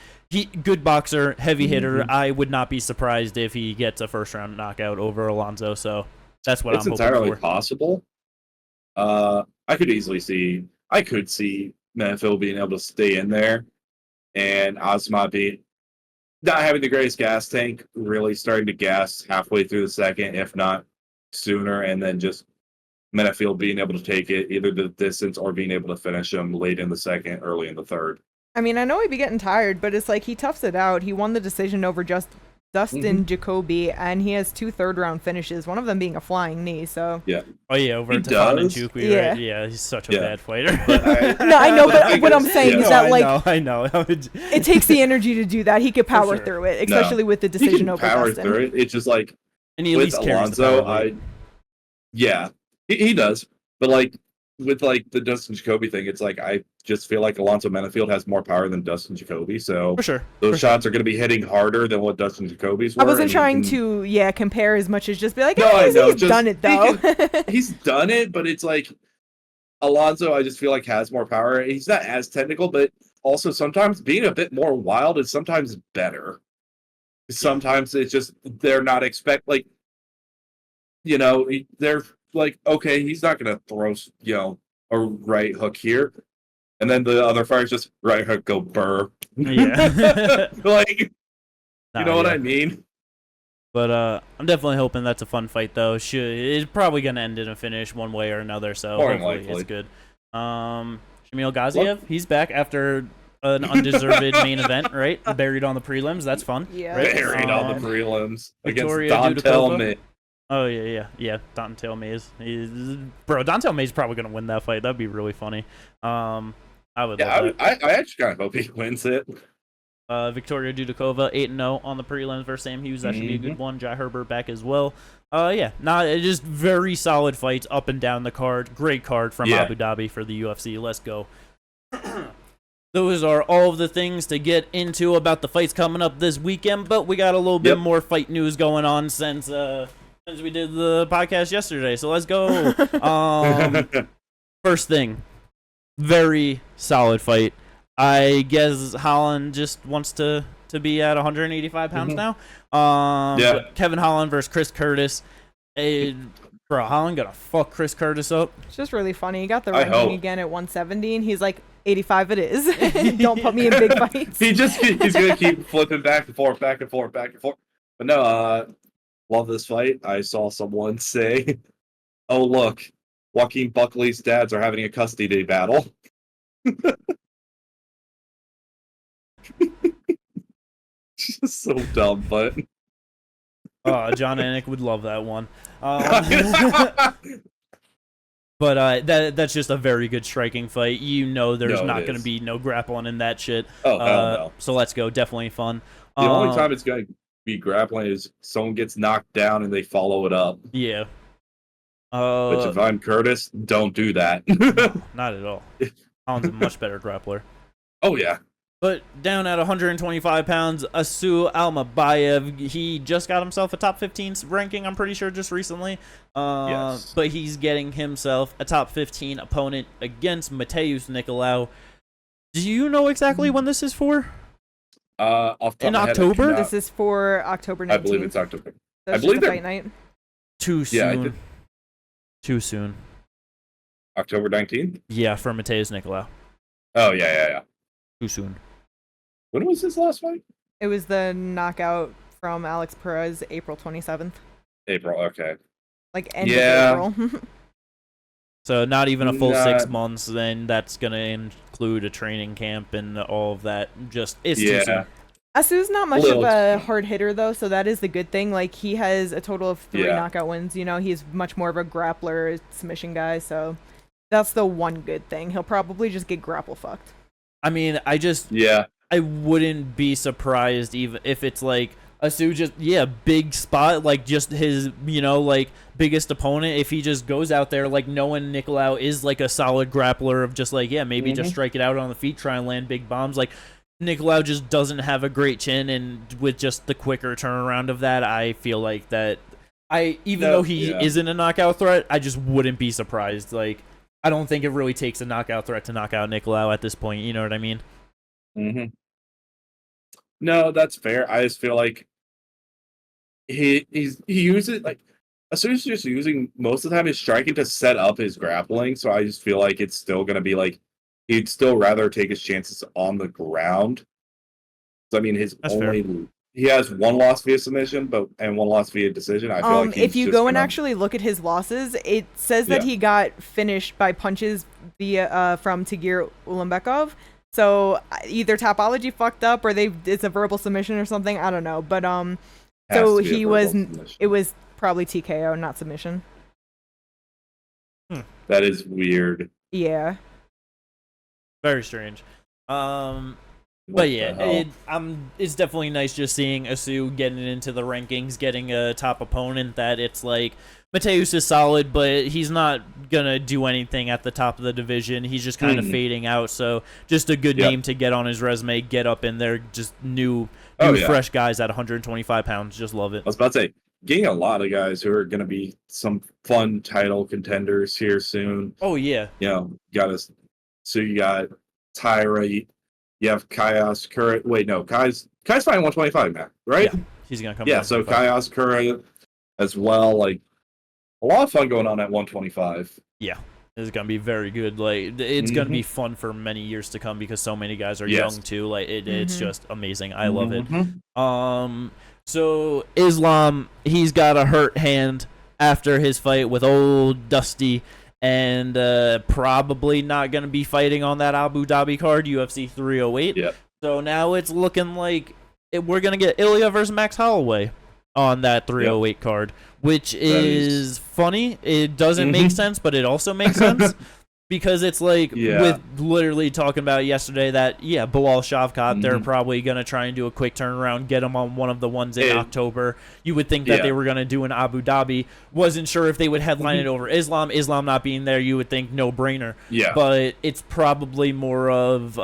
Speaker 1: good boxer, heavy hitter. I would not be surprised if he gets a first round knockout over Alonzo, so that's what I'm hoping for.
Speaker 3: It's entirely possible. I could see Menafil being able to stay in there, and Asma not having the greatest gas tank, really starting to gas halfway through the second, if not sooner, and then just Menifield being able to take it either the distance or being able to finish him late in the second, early in the third.
Speaker 2: I mean, I know he'd be getting tired, but it's like he toughs it out. He won the decision over just Dustin Jacoby, and he has 2 third-round finishes, one of them being a flying knee, so...
Speaker 3: Yeah.
Speaker 1: Oh, yeah, over Tafon and Njoku,
Speaker 2: yeah.
Speaker 1: Right? Yeah, he's such a bad fighter.
Speaker 2: No, I know, but what I'm saying is that, like...
Speaker 1: I know.
Speaker 2: It takes the energy to do that. He could power through it, especially with the decision over Dustin.
Speaker 3: He can power through it. It's just like...
Speaker 1: And he at least carries
Speaker 3: Alonso, yeah, he does. But, like, with, like, the Dustin Jacoby thing, it's like, I just feel like Alonso Menifield has more power than Dustin Jacoby, so
Speaker 1: for sure.
Speaker 3: Those shots are going to be hitting harder than what Dustin Jacoby's were.
Speaker 2: I wasn't trying to, compare as much as just be like,
Speaker 3: no, I know.
Speaker 2: He's done it, though.
Speaker 3: He's done it, but it's like, Alonso, I just feel like, has more power. He's not as technical, but also sometimes being a bit more wild is sometimes better. Sometimes it's just, they're not like, they're like, okay, he's not going to throw, a right hook here. And then the other fighter's just right hook, go burr.
Speaker 1: Yeah.
Speaker 3: Like, what I mean?
Speaker 1: But I'm definitely hoping that's a fun fight, though. It's probably going to end in a finish one way or another, so hopefully it's good. Shamil Gaziev, he's back after an undeserved main event, right? Buried on the prelims. That's fun.
Speaker 2: Yeah.
Speaker 1: Right?
Speaker 3: Buried on the prelims
Speaker 1: Victoria
Speaker 3: against Dontel May.
Speaker 1: Oh, yeah. Dontel Mays. Dontel Mays probably going to win that fight. That'd be really funny. I would love that.
Speaker 3: I actually kind of hope he wins it.
Speaker 1: Victoria Dudikova, 8-0 on the prelims versus Sam Hughes. That should be a good one. Jai Herbert back as well. Just very solid fights up and down the card. Great card from Abu Dhabi for the UFC. Let's go. Those are all of the things to get into about the fights coming up this weekend, but we got a little bit more fight news going on since we did the podcast yesterday. So let's go. First thing, very solid fight. I guess Holland just wants to be at 185 pounds now. Kevin Holland versus Chris Curtis. Holland gonna fuck Chris Curtis up.
Speaker 2: It's just really funny. He got the ranking again at 170, and he's like, 85 it is. Don't put me in big fights.
Speaker 3: He's gonna keep flipping back and forth. But no, love this fight. I saw someone say, "Oh look, Joaquin Buckley's dads are having a custody battle." Just so dumb, but
Speaker 1: John Anik would love that one. But that's just a very good striking fight. There's not going to be no grappling in that shit.
Speaker 3: No.
Speaker 1: So let's go. Definitely fun.
Speaker 3: The only time it's going to be grappling is someone gets knocked down and they follow it up.
Speaker 1: Yeah.
Speaker 3: Which if I'm Curtis, don't do that.
Speaker 1: No, not at all. Holland's a much better grappler.
Speaker 3: Oh, yeah.
Speaker 1: But down at 125 pounds, Asu Almabayev, he just got himself a top 15 ranking, I'm pretty sure, just recently.
Speaker 3: Yes.
Speaker 1: But he's getting himself a top 15 opponent against Mateusz Nicolau. Do you know exactly when this is for?
Speaker 2: In October? This is for October 19th.
Speaker 3: I believe it's October.
Speaker 2: I believe it's fight night.
Speaker 1: Too soon. Yeah, too soon.
Speaker 3: October 19th?
Speaker 1: Yeah, for Mateusz Nicolau.
Speaker 3: Oh, yeah.
Speaker 1: Too soon.
Speaker 3: When was his last fight?
Speaker 2: It was the knockout from Alex Perez, April 27th.
Speaker 3: April, okay.
Speaker 2: Like end of April.
Speaker 1: So not even a full 6 months, then that's going to include a training camp and all of that. It's too soon.
Speaker 2: Asu's not much of a hard hitter, though, so that is the good thing. Like, he has a total of 3 knockout wins. He's much more of a grappler, submission guy, so that's the one good thing. He'll probably just get grapple fucked.
Speaker 1: I mean, I wouldn't be surprised even if it's like Asu just big spot, like just his biggest opponent. If he just goes out there like knowing Nicolau is like a solid grappler of just like maybe just strike it out on the feet, try and land big bombs. Like Nicolau just doesn't have a great chin, and with just the quicker turnaround of that, I feel like that though he isn't a knockout threat, I just wouldn't be surprised. Like I don't think it really takes a knockout threat to knock out Nicolau at this point. You know what I mean?
Speaker 3: Mm-hmm. No, that's fair. I just feel like he uses like Asu's just using most of the time his striking to set up his grappling. So I just feel like it's still gonna be like he'd still rather take his chances on the ground So I mean, he has one loss via submission, and one loss via decision. I feel like
Speaker 2: if you go and actually look at his losses, it says that he got finished by punches via from Tagir Ulanbekov. So either Topology fucked up or it's a verbal submission or something. I don't know, but so it was probably TKO, not submission.
Speaker 3: That is weird.
Speaker 2: Yeah.
Speaker 1: Very strange. But yeah, it's definitely nice just seeing Asu getting into the rankings, getting a top opponent that it's like, Mateus is solid, but he's not going to do anything at the top of the division. He's just kind of fading out, so just a good name to get on his resume, get up in there, just new fresh guys at 125 pounds. Just love it.
Speaker 3: I was about to say, getting a lot of guys who are going to be some fun title contenders here soon.
Speaker 1: Oh, yeah.
Speaker 3: You got Tyra. You have Kaios Kura. Wait, no, Kai's fighting 125 now, right?
Speaker 1: Yeah, he's gonna come.
Speaker 3: Yeah, so Kaios Kura as well. Like a lot of fun going on at 125.
Speaker 1: Yeah, it's gonna be very good. Like it's gonna be fun for many years to come because so many guys are young too. Like it's just amazing. I love it. So Islam, he's got a hurt hand after his fight with old Dusty. And probably not going to be fighting on that Abu Dhabi card, UFC 308.
Speaker 3: Yep.
Speaker 1: So now it's looking like we're going to get Ilya versus Max Holloway on that 308 card, which is funny. It doesn't make sense, but it also makes sense. Because it's like, with literally talking about yesterday that, Bilal Shavkat, they're probably going to try and do a quick turnaround, get him on one of the ones in October. You would think that they were going to do an Abu Dhabi. Wasn't sure if they would headline it over Islam. Islam not being there, you would think no-brainer.
Speaker 3: Yeah.
Speaker 1: But it's probably more of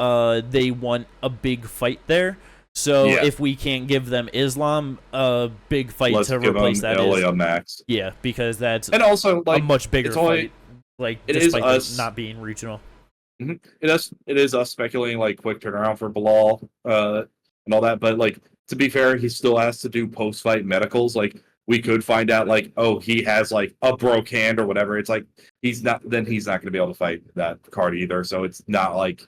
Speaker 1: they want a big fight there. So if we can't give them Islam, a big fight to replace that is.
Speaker 3: Max.
Speaker 1: Yeah, because that's
Speaker 3: and also, like,
Speaker 1: a much bigger fight. Like,
Speaker 3: it
Speaker 1: despite
Speaker 3: is us
Speaker 1: not being regional.
Speaker 3: It is us speculating, like, quick turnaround for Bilal and all that. But, like, to be fair, he still has to do post-fight medicals. Like, we could find out, like, oh, he has, like, a broke hand or whatever. It's like, he's not going to be able to fight that card either. So it's not like...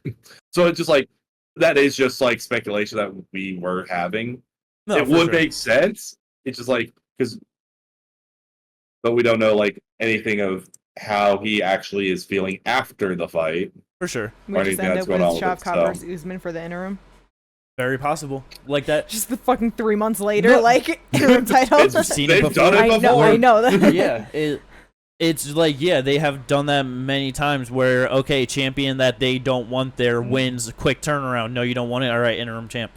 Speaker 3: So it's just, like, that is just, like, speculation that we were having. No, it would make sense. It's just, like, because... But we don't know, like, anything of how he actually is feeling after the fight.
Speaker 1: For sure.
Speaker 2: We just end up with Shavkat versus Usman for the interim.
Speaker 1: Very possible. Like that.
Speaker 2: Just the fucking 3 months later, like, interim title.
Speaker 1: We've seen it before.
Speaker 3: Done it before.
Speaker 2: I know that.
Speaker 1: Yeah. It's like, they have done that many times where, okay, champion that they don't want there wins, quick turnaround. No, you don't want it? All right, interim champ.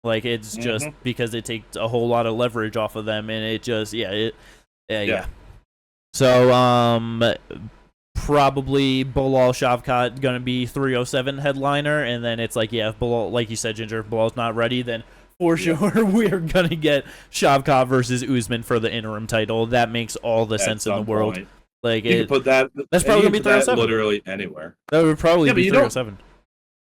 Speaker 1: Like, it's just because it takes a whole lot of leverage off of them, and it just, yeah. So, probably Bilal Shavkat gonna be 307 headliner, and then it's like, if Bilal, like you said, Ginger, if Bilal's not ready, then for sure we're gonna get Shavkat versus Usman for the interim title. That makes all the sense in the world.
Speaker 3: Point.
Speaker 1: Like,
Speaker 3: you could put that.
Speaker 1: That's probably gonna be 307.
Speaker 3: Literally anywhere.
Speaker 1: That would probably be 307.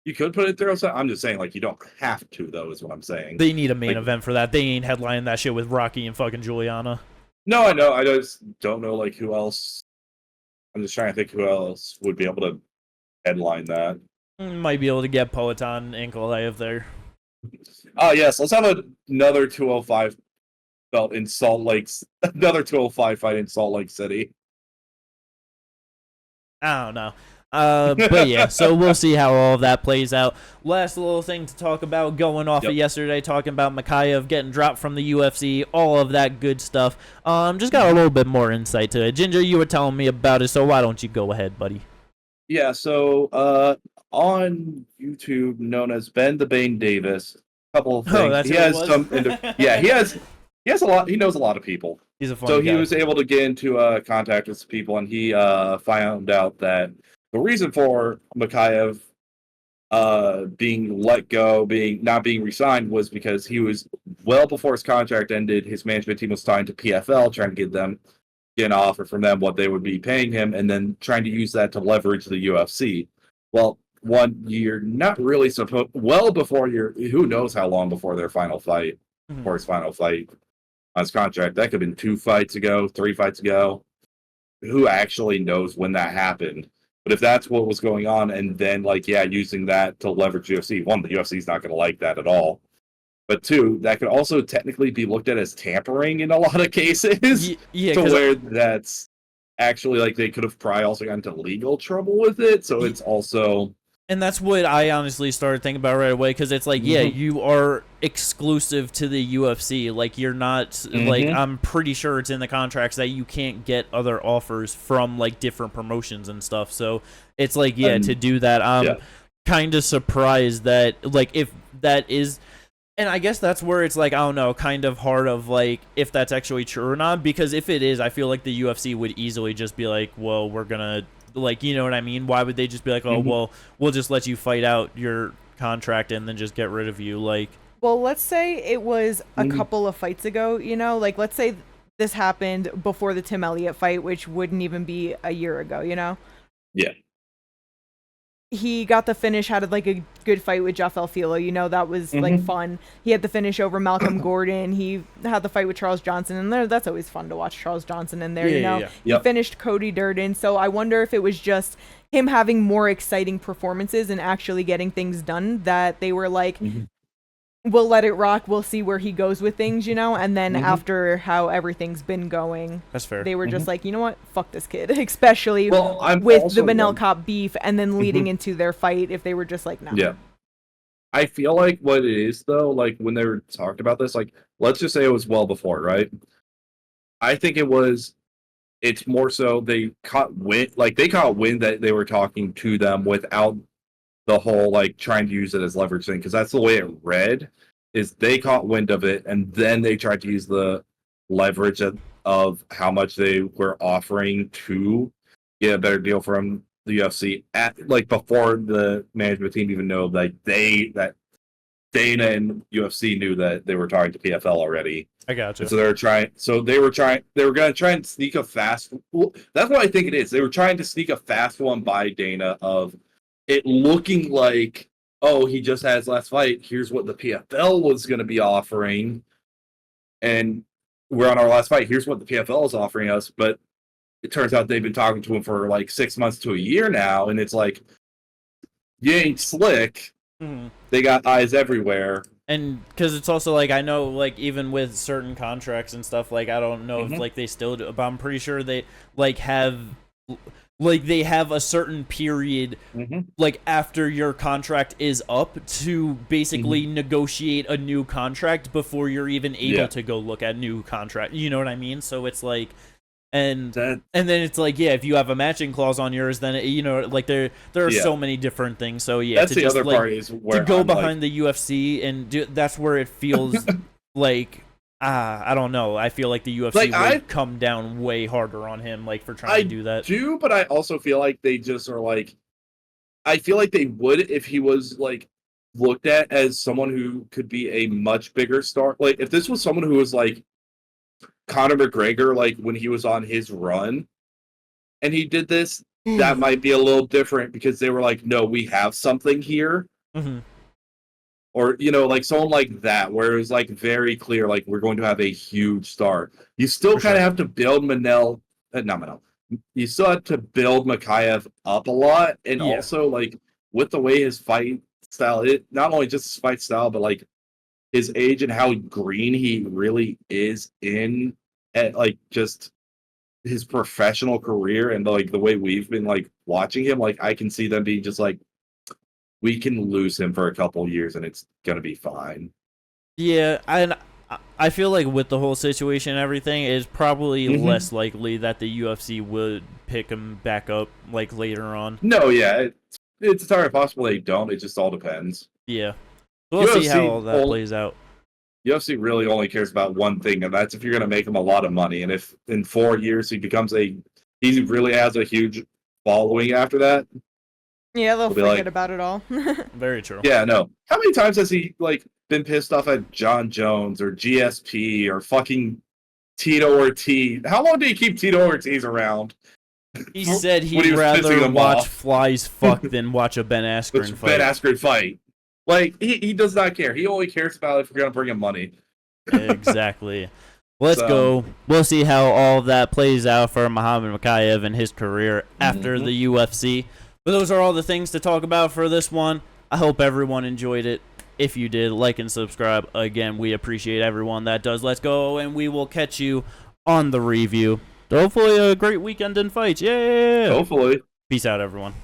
Speaker 3: You could put it 307. I'm just saying, like, you don't have to, though, is what I'm saying.
Speaker 1: They need a main event for that. They ain't headlining that shit with Rocky and fucking Juliana.
Speaker 3: No, I know. I just don't know, like, who else. I'm just trying to think who else would be able to headline that.
Speaker 1: Might be able to get Poatan and Ankalaev there.
Speaker 3: Yes. Let's have another 205 belt in Salt Lake. Another 205 fight in Salt Lake City.
Speaker 1: I don't know. But yeah, so we'll see how all of that plays out. Last little thing to talk about, going off of yesterday, talking about Mikhaev getting dropped from the UFC, all of that good stuff. Just got a little bit more insight to it. Ginger, you were telling me about it, so why don't you go ahead, buddy?
Speaker 3: Yeah, so on YouTube, known as Ben the Bane Davis, a couple of things.
Speaker 1: Oh, that's
Speaker 3: he has some. He has a lot. He knows a lot of people.
Speaker 1: He's a fun guy.
Speaker 3: He was able to get into contact with some people, and he found out that the reason for Mikhaev being let go, not being re-signed, was because he was, well before his contract ended, his management team was signed to PFL, trying to get an offer from them what they would be paying him, and then trying to use that to leverage the UFC. Well, you're not really supposed, well before who knows how long before their final fight, or his final fight on his contract. That could have been 2 fights ago, 3 fights ago. Who actually knows when that happened? But if that's what was going on, and then, like, using that to leverage UFC, the UFC is not going to like that at all. but 2, that could also technically be looked at as tampering in a lot of cases.
Speaker 1: Yeah,
Speaker 3: to where that's actually like they could have probably also gotten into legal trouble with it. So it's also.
Speaker 1: And that's what I honestly started thinking about right away, because it's like, yeah, you are exclusive to the UFC. Like, you're not, like, I'm pretty sure it's in the contracts that you can't get other offers from, like, different promotions and stuff. So it's like, yeah, to do that, I'm kind of surprised that, like, if that is, and I guess that's where it's like, I don't know, kind of hard of, like, if that's actually true or not, because if it is, I feel like the UFC would easily just be like, well, we're gonna, like, you know what I mean? Why would they just be like, oh, well, we'll just let you fight out your contract and then just get rid of you? Like,
Speaker 2: well, let's say it was a couple of fights ago, you know? Like, let's say this happened before the Tim Elliott fight, which wouldn't even be a year ago, you know?
Speaker 3: Yeah.
Speaker 2: He got the finish, had like a good fight with Jeff Alfilo, you know, that was like fun. He had the finish over Malcolm Gordon. He had the fight with Charles Johnson, and that's always fun to watch Charles Johnson in there, you know. He finished Cody Durden, so I wonder if it was just him having more exciting performances and actually getting things done that they were like, we'll let it rock, we'll see where he goes with things, you know, and then after how everything's been going,
Speaker 1: that's fair.
Speaker 2: They were just like, you know what, fuck this kid, especially with the Manel Cop beef, and then leading into their fight, if they were just like, no.
Speaker 3: Yeah. I feel like what it is, though, like, when they were talking about this, like, let's just say it was well before, right? I think it's more so they caught wind that they were talking to them without the whole, like, trying to use it as leverage thing, because that's the way it read, is they caught wind of it, and then they tried to use the leverage of how much they were offering to get a better deal from the UFC like before the management team even know, like, that Dana and UFC knew that they were talking to PFL already.
Speaker 1: I gotcha.
Speaker 3: So they were going to try and sneak a fast. Well, that's what I think it is. They were trying to sneak a fast one by Dana of it looking like, oh, he just had his last fight. Here's what the PFL was going to be offering. And we're on our last fight. Here's what the PFL is offering us. But it turns out they've been talking to him for like 6 months to a year now. And it's like, you ain't slick. They got eyes everywhere.
Speaker 1: And because it's also like, I know, like, even with certain contracts and stuff, like, I don't know if, like, they still do, but I'm pretty sure they, like, have... Like, they have a certain period, like, after your contract is up to basically negotiate a new contract before you're even able to go look at new contract. You know what I mean? So it's like, and then it's like, yeah, if you have a matching clause on yours, then, you know, like, there are so many different things. So, yeah,
Speaker 3: that's the other part is where
Speaker 1: to go behind the UFC and that's where it feels like... I don't know. I feel like the UFC would come down way harder on him, like, for trying to do that.
Speaker 3: I do, but I also feel like they just are like... I feel like they would if he was, like, looked at as someone who could be a much bigger star. Like, if this was someone who was, like, Conor McGregor, like, when he was on his run, and he did this, that might be a little different, because they were like, no, we have something here. Or, you know, like, someone like that, where it was, like, very clear, like, we're going to have a huge star. You still kind of have to build you still have to build Makayev up a lot. And also, like, with the way his fight style, not only just his fight style, but, like, his age and how green he really is at, like, just his professional career and, like, the way we've been, like, watching him, like, I can see them being just, like, we can lose him for a couple years and it's going to be fine.
Speaker 1: Yeah, and I feel like with the whole situation and everything, it's probably less likely that the UFC would pick him back up, like, later on.
Speaker 3: No, yeah, it's entirely possible they don't. It just all depends.
Speaker 1: Yeah. We'll see how all that plays out.
Speaker 3: UFC really only cares about one thing, and that's if you're going to make him a lot of money. And if in 4 years he really has a huge following after that,
Speaker 2: yeah, they'll forget about it all.
Speaker 1: Very true.
Speaker 3: Yeah, no. How many times has he, like, been pissed off at John Jones or GSP or fucking Tito Ortiz? How long did he keep Tito Ortiz around?
Speaker 1: He said he'd rather watch flies fuck than watch a Ben Askren fight.
Speaker 3: Ben Askren fight. Like, he does not care. He only cares about if we're going to bring him money.
Speaker 1: Exactly. Let's go. We'll see how all of that plays out for Muhammad Makayev and his career after the UFC. But those are all the things to talk about for this one. I hope everyone enjoyed it. If you did, like and subscribe. Again, we appreciate everyone that does. Let's go, and we will catch you on the review. Hopefully a great weekend in fights. Yeah.
Speaker 3: Hopefully.
Speaker 1: Peace out, everyone.